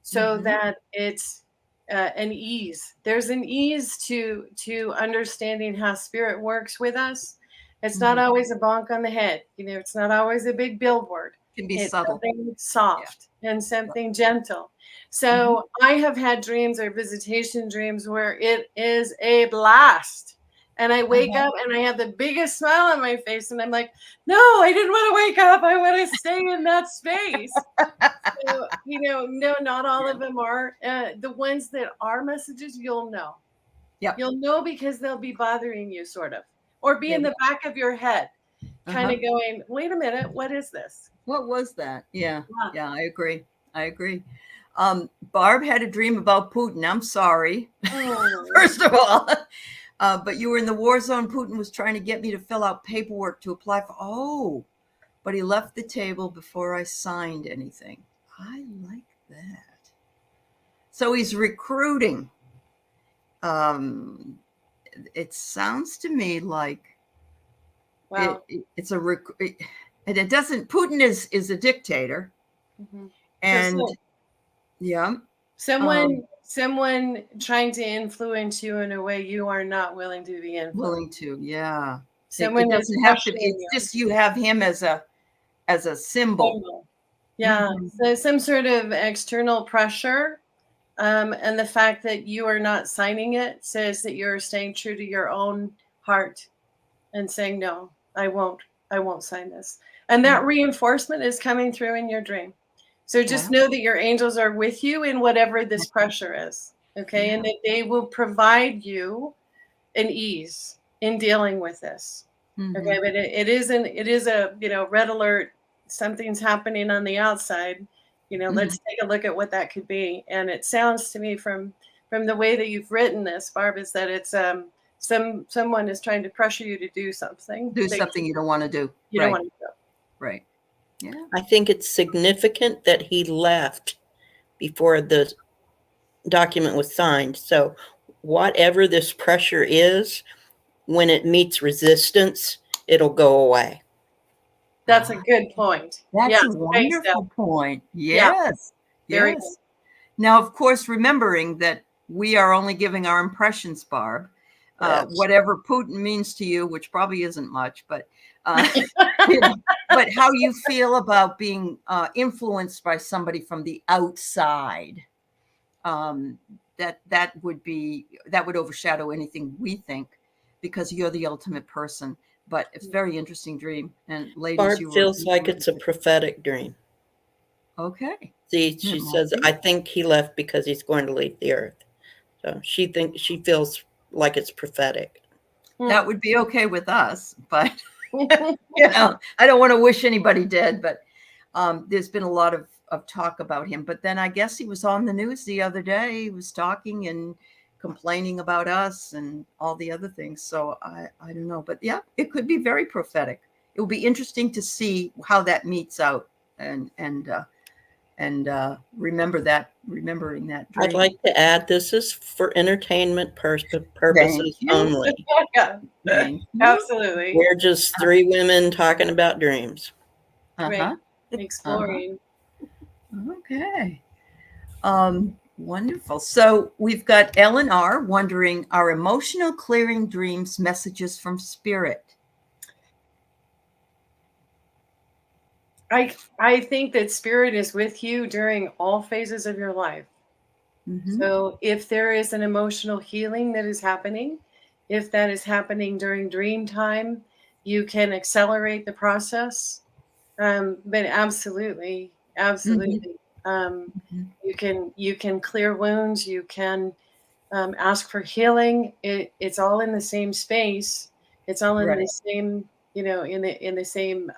[SPEAKER 2] so that it's an ease. There's an ease to understanding how spirit works with us. It's not always a bonk on the head. You know, it's not always a big billboard.
[SPEAKER 1] It can be
[SPEAKER 2] it's
[SPEAKER 1] subtle.
[SPEAKER 2] Something soft and something gentle. So I have had dreams or visitation dreams where it is a blast. And I wake up and I have the biggest smile on my face. And I'm like, no, I didn't want to wake up. I want to stay in that space. So, you know, no, not all of them are. The ones that are messages, you'll know.
[SPEAKER 1] Yeah.
[SPEAKER 2] You'll know because they'll be bothering you sort of. Or be in the back of your head, kind of going, wait a minute, what is this?
[SPEAKER 1] What was that? Yeah, I agree. Barb had a dream about Putin. I'm sorry, first of all. But you were in the war zone. Putin was trying to get me to fill out paperwork to apply for, but he left the table before I signed anything. I like that. So he's recruiting. It sounds to me like it's and it doesn't. Putin is a dictator, and
[SPEAKER 2] someone trying to influence you in a way you are not willing to be influenced.
[SPEAKER 1] Willing to,
[SPEAKER 2] Someone
[SPEAKER 1] it doesn't have to be. It's just you have him as a symbol.
[SPEAKER 2] Yeah. So some sort of external pressure. And the fact that you are not signing it says that you're staying true to your own heart and saying, no, I won't sign this. And that reinforcement is coming through in your dream. So just know that your angels are with you in whatever this pressure is. Okay. And that they will provide you an ease in dealing with this. Okay. But it is a, red alert. Something's happening on the outside. Let's take a look at what that could be. And it sounds to me from the way that you've written this, Barb, is that it's someone is trying to pressure you to do something.
[SPEAKER 1] Do something you don't want to do.
[SPEAKER 2] You don't want to do.
[SPEAKER 1] Right. Yeah.
[SPEAKER 3] I think it's significant that he left before the document was signed. So whatever this pressure is, when it meets resistance, it'll go away.
[SPEAKER 2] That's a good point.
[SPEAKER 1] That's a wonderful point. Yes.
[SPEAKER 2] Very good.
[SPEAKER 1] Now, of course, remembering that we are only giving our impressions, Barb. Whatever Putin means to you, which probably isn't much, but but how you feel about being influenced by somebody from the outside, that would overshadow anything we think, because you're the ultimate person. But it's a very interesting dream. And ladies,
[SPEAKER 3] Barb feels like it's a prophetic dream.
[SPEAKER 1] Okay.
[SPEAKER 3] See, she says, I think he left because he's going to leave the earth. So she feels like it's prophetic.
[SPEAKER 1] That would be okay with us, but I don't want to wish anybody dead, but there's been a lot of talk about him. But then I guess he was on the news the other day. He was talking and complaining about us and all the other things. So I don't know, but it could be very prophetic. It will be interesting to see how that meets out and remembering that dream.
[SPEAKER 3] I'd like to add this is for entertainment
[SPEAKER 1] Thank
[SPEAKER 3] purposes
[SPEAKER 1] you.
[SPEAKER 3] only.
[SPEAKER 2] Yeah,
[SPEAKER 1] Thank you.
[SPEAKER 2] absolutely.
[SPEAKER 3] We're just three women talking about dreams.
[SPEAKER 1] Uh-huh.
[SPEAKER 2] Exploring.
[SPEAKER 1] Okay. Wonderful. So we've got Ellen R. wondering, are emotional clearing dreams messages from spirit?
[SPEAKER 2] I think that spirit is with you during all phases of your life.
[SPEAKER 1] Mm-hmm.
[SPEAKER 2] So if there is an emotional healing that is happening, if that is happening during dream time, you can accelerate the process. But absolutely, absolutely.
[SPEAKER 1] Mm-hmm.
[SPEAKER 2] You can clear wounds. You can ask for healing. It's all in the same space. It's all in
[SPEAKER 1] Right.
[SPEAKER 2] the same, in the same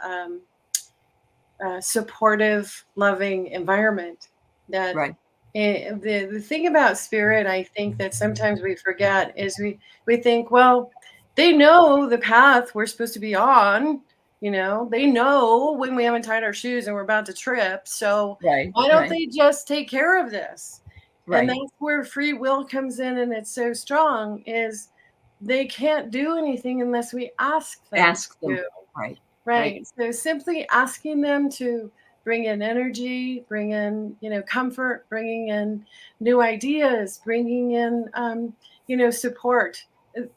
[SPEAKER 2] supportive, loving environment. That
[SPEAKER 1] Right.
[SPEAKER 2] the thing about spirit, I think that sometimes we forget is we think, well, they know the path we're supposed to be on. They know when we haven't tied our shoes and we're about to trip. So
[SPEAKER 1] Right.
[SPEAKER 2] why don't
[SPEAKER 1] Right.
[SPEAKER 2] they just take care of this? And
[SPEAKER 1] Right.
[SPEAKER 2] that's where free will comes in, and it's so strong. Is they can't do anything unless we ask them
[SPEAKER 1] Ask them.
[SPEAKER 2] to.
[SPEAKER 1] Right. Right.
[SPEAKER 2] Right. So simply asking them to bring in energy, bring in, comfort, bringing in new ideas, bringing in, support.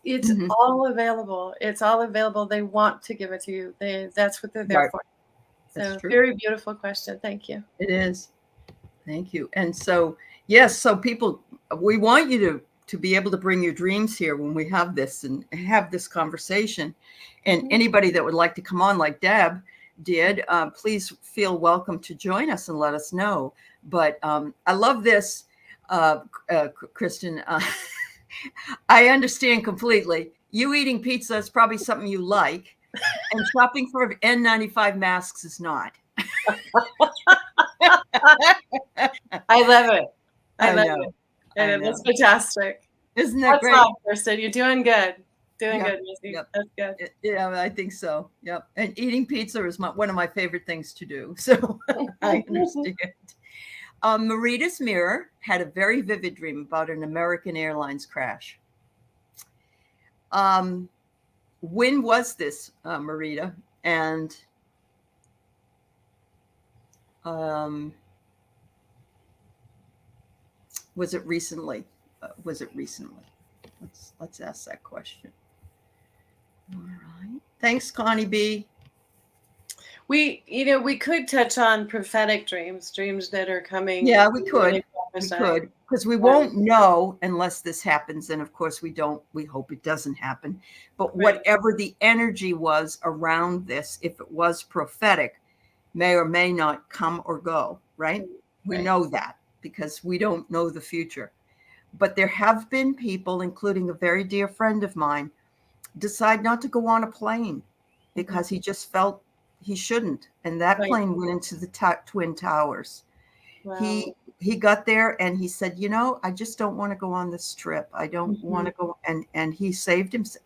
[SPEAKER 2] It's
[SPEAKER 1] Mm-hmm.
[SPEAKER 2] all available. It's all available. They want to give it to you. That's what they're there
[SPEAKER 1] Right.
[SPEAKER 2] for.
[SPEAKER 1] That's
[SPEAKER 2] So
[SPEAKER 1] true.
[SPEAKER 2] very beautiful question. Thank you.
[SPEAKER 1] It is. Thank you. And so, yes, so people, we want you to be able to bring your dreams here when we have this and have this conversation. And
[SPEAKER 2] Mhm.
[SPEAKER 1] anybody that would like to come on, like Deb did, please feel welcome to join us and let us know. But I love this, Kristen. I understand completely. You eating pizza is probably something you like, and shopping for N95 masks is not.
[SPEAKER 2] I love it. I
[SPEAKER 1] I
[SPEAKER 2] love
[SPEAKER 1] know.
[SPEAKER 2] it.
[SPEAKER 1] I
[SPEAKER 2] And
[SPEAKER 1] know.
[SPEAKER 2] that's fantastic.
[SPEAKER 1] Isn't that
[SPEAKER 2] That's
[SPEAKER 1] great?
[SPEAKER 2] all, Kristen. You're doing good. Doing
[SPEAKER 1] Yep.
[SPEAKER 2] good, Missy.
[SPEAKER 1] Yep.
[SPEAKER 2] That's good.
[SPEAKER 1] Yeah, I think so. Yep. And eating pizza is one of my favorite things to do. So I understand. Marita's mirror had a very vivid dream about an American Airlines crash. When was this, Marita? And was it recently? Let's ask that question. All right. Thanks, Connie B.
[SPEAKER 2] We could touch on prophetic dreams that are coming.
[SPEAKER 1] Yeah, we could.
[SPEAKER 2] really prophesying.
[SPEAKER 1] Because we won't know unless this happens. And of course, we hope it doesn't happen. But
[SPEAKER 2] Right.
[SPEAKER 1] whatever the energy was around this, if it was prophetic, may or may not come or go, right? We
[SPEAKER 2] Right.
[SPEAKER 1] know that because we don't know the future. But there have been people, including a very dear friend of mine, decide not to go on a plane because he just felt he shouldn't. And that
[SPEAKER 2] Right.
[SPEAKER 1] plane went into the Twin Towers.
[SPEAKER 2] Wow.
[SPEAKER 1] He got there and he said, I just don't want to go on this trip. I don't want to go. And he saved himself,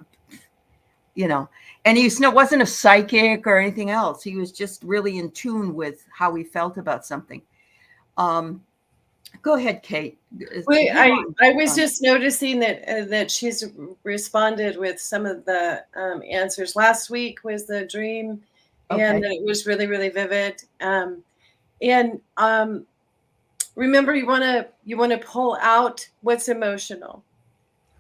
[SPEAKER 1] and he wasn't a psychic or anything else. He was just really in tune with how he felt about something. Go ahead, Kate.
[SPEAKER 2] Wait, I was just noticing that she's responded with some of the answers. Last week was the dream, and
[SPEAKER 1] Okay.
[SPEAKER 2] it was really, really vivid. And remember, you want to pull out what's emotional.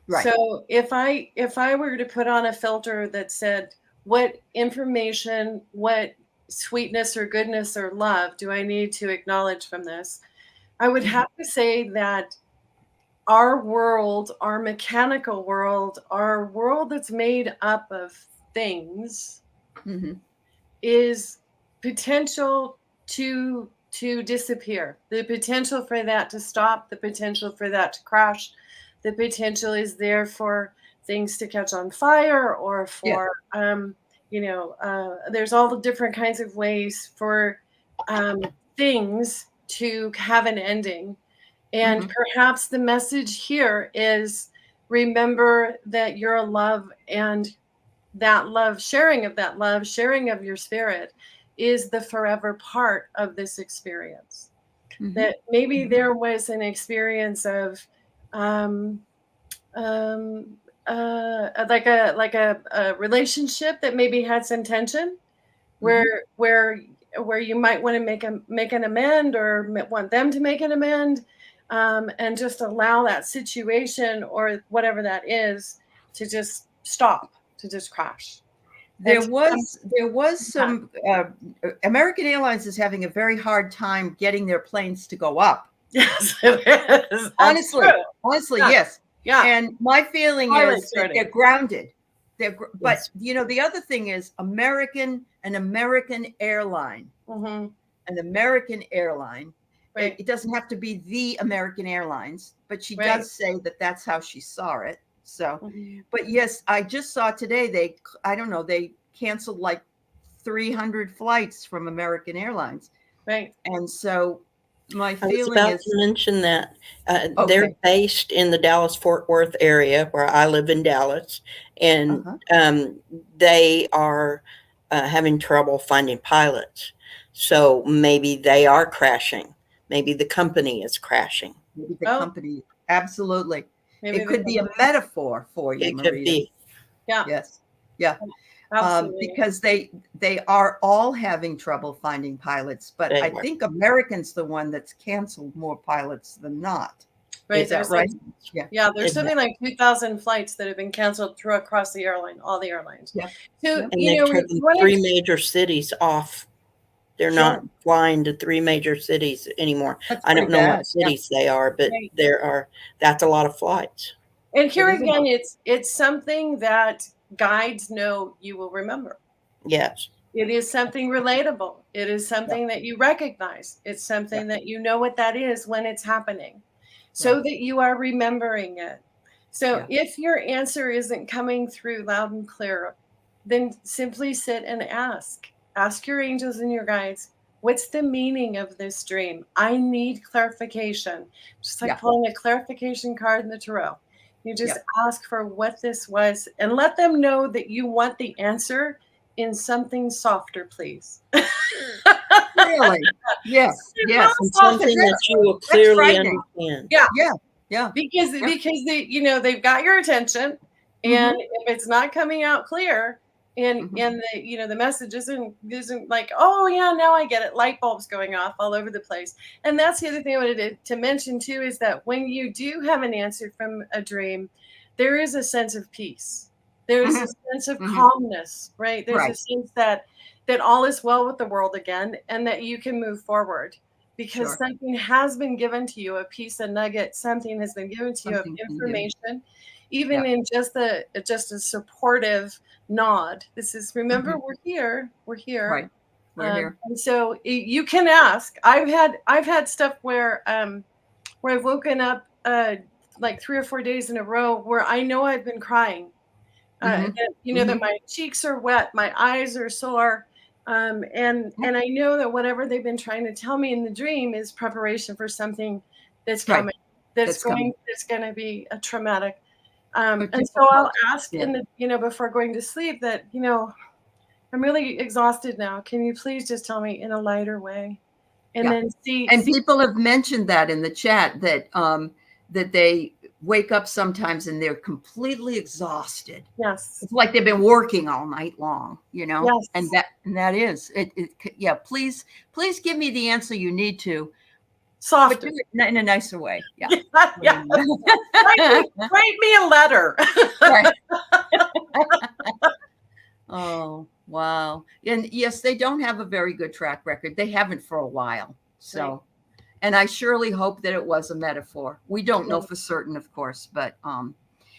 [SPEAKER 1] Right.
[SPEAKER 2] So if I were to put on a filter that said, what information, what sweetness or goodness or love do I need to acknowledge from this? I would have to say that our world, our mechanical world, our world that's made up of things is potential to disappear. The potential for that to stop, the potential for that to crash, the potential is there for things to catch on fire or for there's all the different kinds of ways for things to have an ending. And perhaps the message here is remember that you're love, and that love, sharing of your spirit is the forever part of this experience. that maybe there was an experience of um, like a relationship that maybe had some tension, where you might want to make an amend, or want them to make an amend, and just allow that situation or whatever that is to just stop, to just crash.
[SPEAKER 1] There was some American Airlines is having a very hard time getting their planes to go up.
[SPEAKER 2] Yes, it is.
[SPEAKER 1] Honestly,
[SPEAKER 2] Yeah.
[SPEAKER 1] yes.
[SPEAKER 2] Yeah.
[SPEAKER 1] And my feeling is that they're grounded. But the other thing is an American airline,
[SPEAKER 2] Mm-hmm.
[SPEAKER 1] an American airline.
[SPEAKER 2] Right.
[SPEAKER 1] It doesn't have to be the American Airlines, but she
[SPEAKER 2] Right.
[SPEAKER 1] does say that that's how she saw it. So,
[SPEAKER 2] Mhm.
[SPEAKER 1] but yes, I just saw today they canceled like 300 flights from American Airlines.
[SPEAKER 2] Right.
[SPEAKER 1] And so my
[SPEAKER 3] I was
[SPEAKER 1] feeling
[SPEAKER 3] about
[SPEAKER 1] is,
[SPEAKER 3] to mention that they're
[SPEAKER 1] okay.
[SPEAKER 3] based in the Dallas-Fort Worth area, where I live in Dallas, and they are having trouble finding pilots. So maybe they are crashing. Maybe the company is crashing.
[SPEAKER 1] Maybe the company, absolutely.
[SPEAKER 2] Maybe
[SPEAKER 1] It could be a metaphor for you,
[SPEAKER 3] It could
[SPEAKER 1] Maria.
[SPEAKER 3] be.
[SPEAKER 2] Yeah.
[SPEAKER 1] Yes. Yeah.
[SPEAKER 2] Absolutely.
[SPEAKER 1] Because they are all having trouble finding pilots, but I think American's the one that's canceled more pilots than not.
[SPEAKER 2] Right.
[SPEAKER 1] Is that right?
[SPEAKER 2] Yeah. There's something like 2,000 flights that have been canceled across the airline, all the airlines.
[SPEAKER 1] Yeah.
[SPEAKER 2] So,
[SPEAKER 3] And they've taken 3 major cities off. They're not flying to 3 major cities anymore. I don't know what cities they are, but that's a lot of flights.
[SPEAKER 2] And here again, it's something that guides know you will remember.
[SPEAKER 3] Yes.
[SPEAKER 2] It is something relatable. It is something that you recognize. It's something that you know what that is when it's happening, so that you are remembering it. So if your answer isn't coming through loud and clear, then simply sit and ask your angels and your guides, what's the meaning of this dream? I need clarification. Just like pulling a clarification card in the tarot. You just ask for what this was and let them know that you want the answer in something softer, please.
[SPEAKER 1] Really? Yes. Yes.
[SPEAKER 3] Something that you will clearly understand.
[SPEAKER 2] Yeah.
[SPEAKER 1] Yeah. Yeah.
[SPEAKER 2] Because they've got your attention, and if it's not coming out clear, and the message isn't like, oh yeah, now I get it, light bulbs going off all over the place. And that's the other thing I wanted to mention too, is that when you do have an answer from a dream, there is a sense of peace. There is a sense of calmness, right? There's a sense that all is well with the world again, and that you can move forward. Because something has been given to you, a piece, a nugget, something has been given to you of information, even in just a supportive nod. This is, remember, we're here.
[SPEAKER 1] Right. We're here.
[SPEAKER 2] And so you can ask. I've had stuff where I've woken up like 3 or 4 days in a row where I know I've been crying. That my cheeks are wet, my eyes are sore. And I know that whatever they've been trying to tell me in the dream is preparation for something that's coming, that's going to be a traumatic. And so I'll ask before going to sleep that, I'm really exhausted now. Can you please just tell me in a lighter way? And then see.
[SPEAKER 1] And people have mentioned that in the chat that they wake up sometimes and they're completely exhausted.
[SPEAKER 2] Yes.
[SPEAKER 1] It's like they've been working all night long,
[SPEAKER 2] Yes.
[SPEAKER 1] and that is it. Please give me the answer you need to.
[SPEAKER 2] Soft,
[SPEAKER 1] but do it in a nicer way. Yeah.
[SPEAKER 2] Yeah. Write me a letter.
[SPEAKER 1] Right. Oh, wow. And yes, they don't have a very good track record. They haven't for a while. So, and I surely hope that it was a metaphor. We don't know for certain, of course, but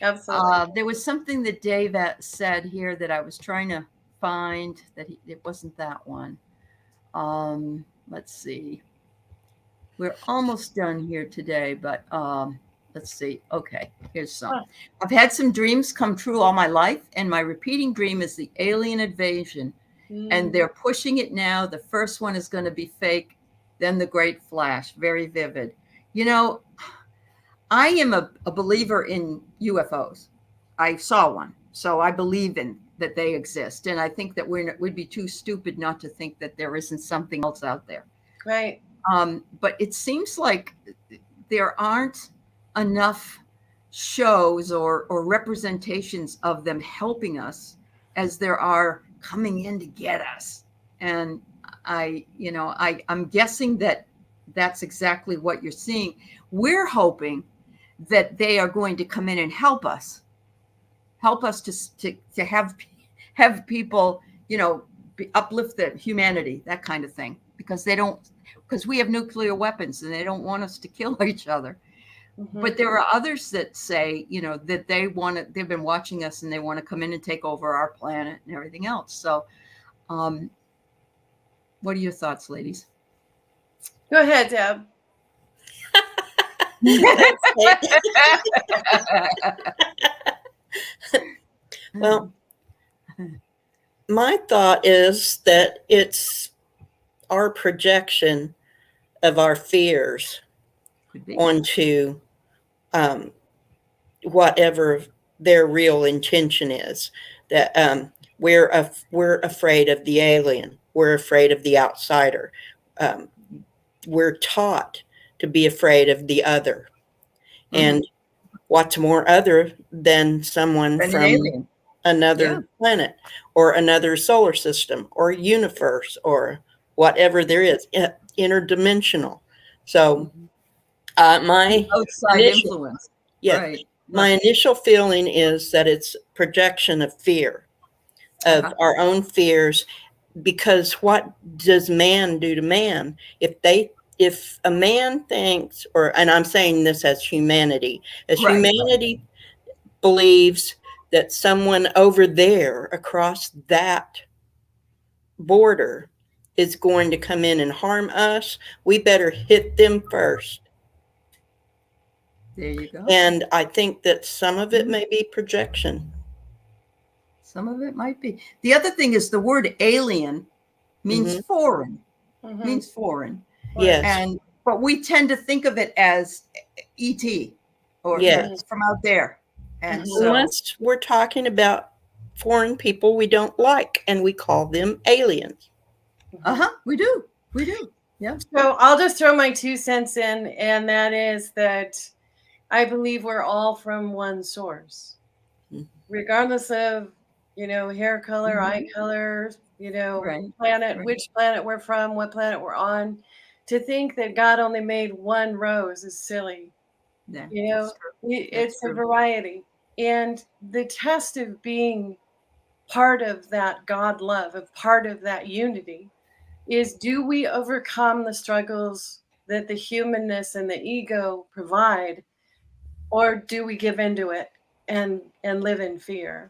[SPEAKER 2] absolutely.
[SPEAKER 1] There was something that Dave said here that I was trying to find that it wasn't that one. Let's see. We're almost done here today, but let's see. Okay, here's some. I've had some dreams come true all my life, and my repeating dream is the alien invasion, and they're pushing it now. The first one is going to be fake, then the great flash, very vivid. I am a believer in UFOs. I saw one, so I believe in that they exist, and I think that we'd be too stupid not to think that there isn't something else out there.
[SPEAKER 2] Right.
[SPEAKER 1] But it seems like there aren't enough shows or representations of them helping us as there are coming in to get us. And I'm guessing that that's exactly what you're seeing. We're hoping that they are going to come in and help us to have people, uplift the humanity, that kind of thing, because we have nuclear weapons and they don't want us to kill each other.
[SPEAKER 2] Mhm.
[SPEAKER 1] But there are others that say, that they've been watching us and they want to come in and take over our planet and everything else. So, what are your thoughts, ladies?
[SPEAKER 2] Go ahead, Deb.
[SPEAKER 3] Well, my thought is that it's our projection of our fears
[SPEAKER 1] Could be.
[SPEAKER 3] onto whatever their real intention is. That we're afraid of the alien. We're afraid of the outsider. We're taught to be afraid of the other. And what's more other than someone
[SPEAKER 1] An
[SPEAKER 3] from
[SPEAKER 1] alien.
[SPEAKER 3] another planet or another solar system or universe or whatever there is, interdimensional. So my
[SPEAKER 1] outside
[SPEAKER 3] initial,
[SPEAKER 1] influence.
[SPEAKER 3] yes,
[SPEAKER 1] Right.
[SPEAKER 3] my initial feeling is that it's projection of fear, of our own fears, because what does man do to man? If a man thinks, and I'm saying this as humanity, humanity believes that someone over there across that border is going to come in and harm us, we better hit them first.
[SPEAKER 1] There you go.
[SPEAKER 3] And I think that some of it may be projection.
[SPEAKER 1] Some of it might be. The other thing is the word alien means foreign. Means foreign.
[SPEAKER 3] Yes.
[SPEAKER 1] But we tend to think of it as ET or from out there. And
[SPEAKER 3] unless we're talking about foreign people we don't like, and we call them aliens.
[SPEAKER 1] We do. We do. Yeah.
[SPEAKER 2] So I'll just throw my 2 cents in, and that is that I believe we're all from one source, regardless of, hair color, eye color, planet, which planet we're from, what planet we're on. To think that God only made one rose is silly. It's a variety. And the test of being part of that God love, of part of that unity, is, do we overcome the struggles that the humanness and the ego provide, or do we give into it and live in fear?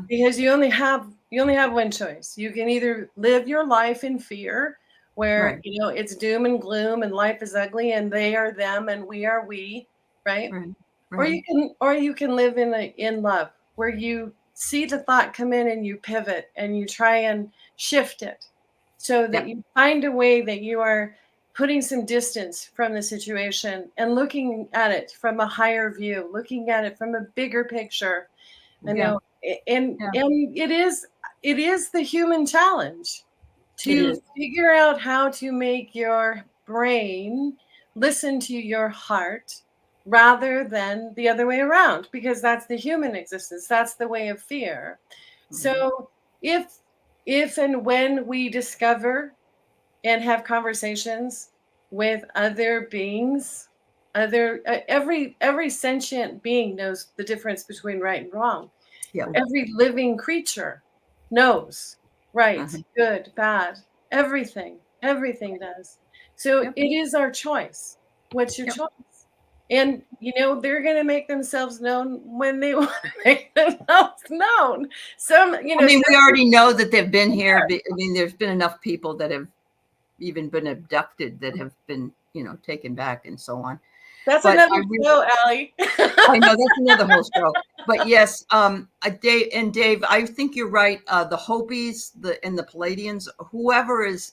[SPEAKER 2] Because you only have one choice. You can either live your life in fear, where it's doom and gloom and life is ugly and they are them and we are we, right? Or you can live in love, where you see the thought come in and you pivot and you try and shift it, so that you find a way that you are putting some distance from the situation and looking at it from a higher view, looking at it from a bigger picture. And it is the human challenge to figure out how to make your brain listen to your heart rather than the other way around, because that's the human existence. That's the way of fear. So if and when we discover and have conversations with other beings, every sentient being knows the difference between right and wrong. Every living creature knows right, good, bad, everything does. So it is our choice. What's your choice? And they're going to make themselves known when they want to make themselves known.
[SPEAKER 1] We already know that they've been here. There's been enough people that have even been abducted, that have been, taken back and so on.
[SPEAKER 2] That's another show, Aley.
[SPEAKER 1] I know, that's another whole show. But yes, Dave, I think you're right. The Hopis, and the Palladians, whoever is,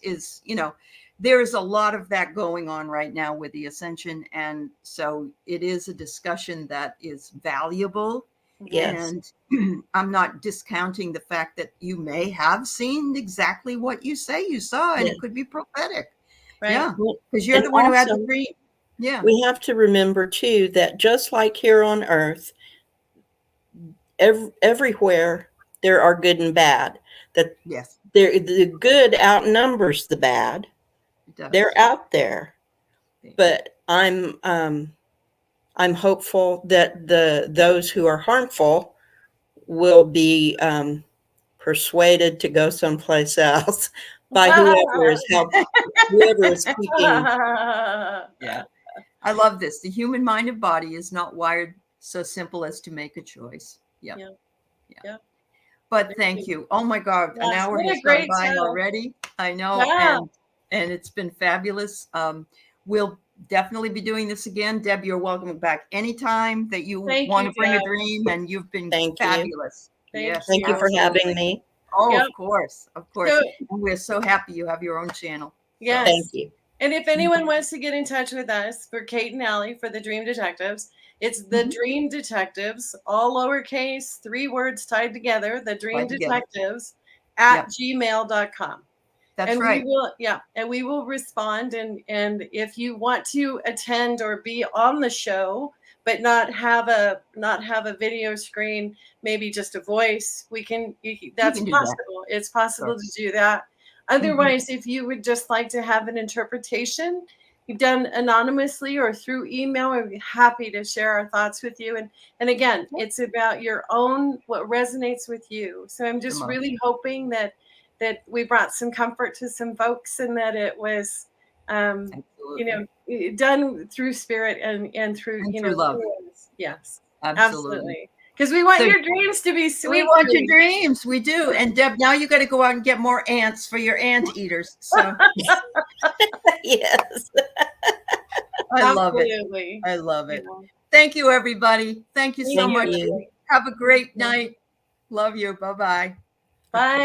[SPEAKER 1] there is a lot of that going on right now with the Ascension, and so it is a discussion that is valuable.
[SPEAKER 3] Yes.
[SPEAKER 1] And I'm not discounting the fact that you may have seen exactly what you say you saw, and it could be prophetic.
[SPEAKER 2] Right.
[SPEAKER 1] Yeah, because you're
[SPEAKER 3] And
[SPEAKER 1] the one who had
[SPEAKER 3] also,
[SPEAKER 1] the dream. Yeah.
[SPEAKER 3] we have to remember too that just like here on earth, everywhere there are good and bad. That
[SPEAKER 1] Yes,
[SPEAKER 3] the good outnumbers the bad.
[SPEAKER 1] it does.
[SPEAKER 3] They're out there, but I'm hopeful that those who are harmful will be persuaded to go someplace else by whoever is speaking.
[SPEAKER 1] Yeah. I love this. The human mind and body is not wired so simple as to make a choice. Yep.
[SPEAKER 2] Yeah.
[SPEAKER 1] Yeah.
[SPEAKER 2] Yeah.
[SPEAKER 1] But thank you. Oh my God, an
[SPEAKER 2] Yes,
[SPEAKER 1] hour
[SPEAKER 2] what
[SPEAKER 1] has
[SPEAKER 2] a
[SPEAKER 1] gone
[SPEAKER 2] great
[SPEAKER 1] by
[SPEAKER 2] show.
[SPEAKER 1] already. I know,
[SPEAKER 2] Yeah.
[SPEAKER 1] and it's been fabulous. We'll definitely be doing this again. Deb, you're welcome back anytime that you
[SPEAKER 2] Thank
[SPEAKER 1] want
[SPEAKER 2] you,
[SPEAKER 1] to bring a
[SPEAKER 2] Deb.
[SPEAKER 1] dream, and you've been
[SPEAKER 3] Thank you.
[SPEAKER 1] fabulous.
[SPEAKER 2] Thank
[SPEAKER 1] Yes,
[SPEAKER 3] Thank you for
[SPEAKER 1] absolutely.
[SPEAKER 3] having me.
[SPEAKER 1] Oh,
[SPEAKER 2] Yep.
[SPEAKER 1] of course, of course.
[SPEAKER 2] So,
[SPEAKER 1] And we're so happy you have your own channel.
[SPEAKER 2] yes.
[SPEAKER 3] Thank you.
[SPEAKER 2] And if anyone wants to get in touch with us for Kate and Aley for the Dream Detectives, it's the
[SPEAKER 1] Mhm.
[SPEAKER 2] Dream Detectives, all lowercase, 3 words tied together, the Dream
[SPEAKER 1] Tied together.
[SPEAKER 2] Detectives at
[SPEAKER 1] Yep.
[SPEAKER 2] gmail.com.
[SPEAKER 1] That's
[SPEAKER 2] And
[SPEAKER 1] right.
[SPEAKER 2] we will respond. And if you want to attend or be on the show, but not have a video screen, maybe just a voice, that's
[SPEAKER 1] can do that.
[SPEAKER 2] possible. It's possible to do that. Otherwise, if you would just like to have an interpretation done anonymously or through email, we'd be happy to share our thoughts with you. And again, it's about your own, what resonates with you. So I'm just really hoping that we brought some comfort to some folks, and that it was done through spirit and through
[SPEAKER 1] through love.
[SPEAKER 2] Yes,
[SPEAKER 1] Absolutely.
[SPEAKER 2] absolutely. Because we want
[SPEAKER 1] So-
[SPEAKER 2] your dreams to be sweet.
[SPEAKER 1] We want your dreams. We do. And Deb, now you got to go out and get more ants for your ant eaters. So
[SPEAKER 3] Yes.
[SPEAKER 1] I love it.
[SPEAKER 2] Absolutely.
[SPEAKER 1] I love it.
[SPEAKER 2] Yeah.
[SPEAKER 1] Thank you, everybody. Thank you so
[SPEAKER 3] Thank
[SPEAKER 1] much.
[SPEAKER 3] you.
[SPEAKER 1] Have a great night. Love you. Bye-bye.
[SPEAKER 2] Bye.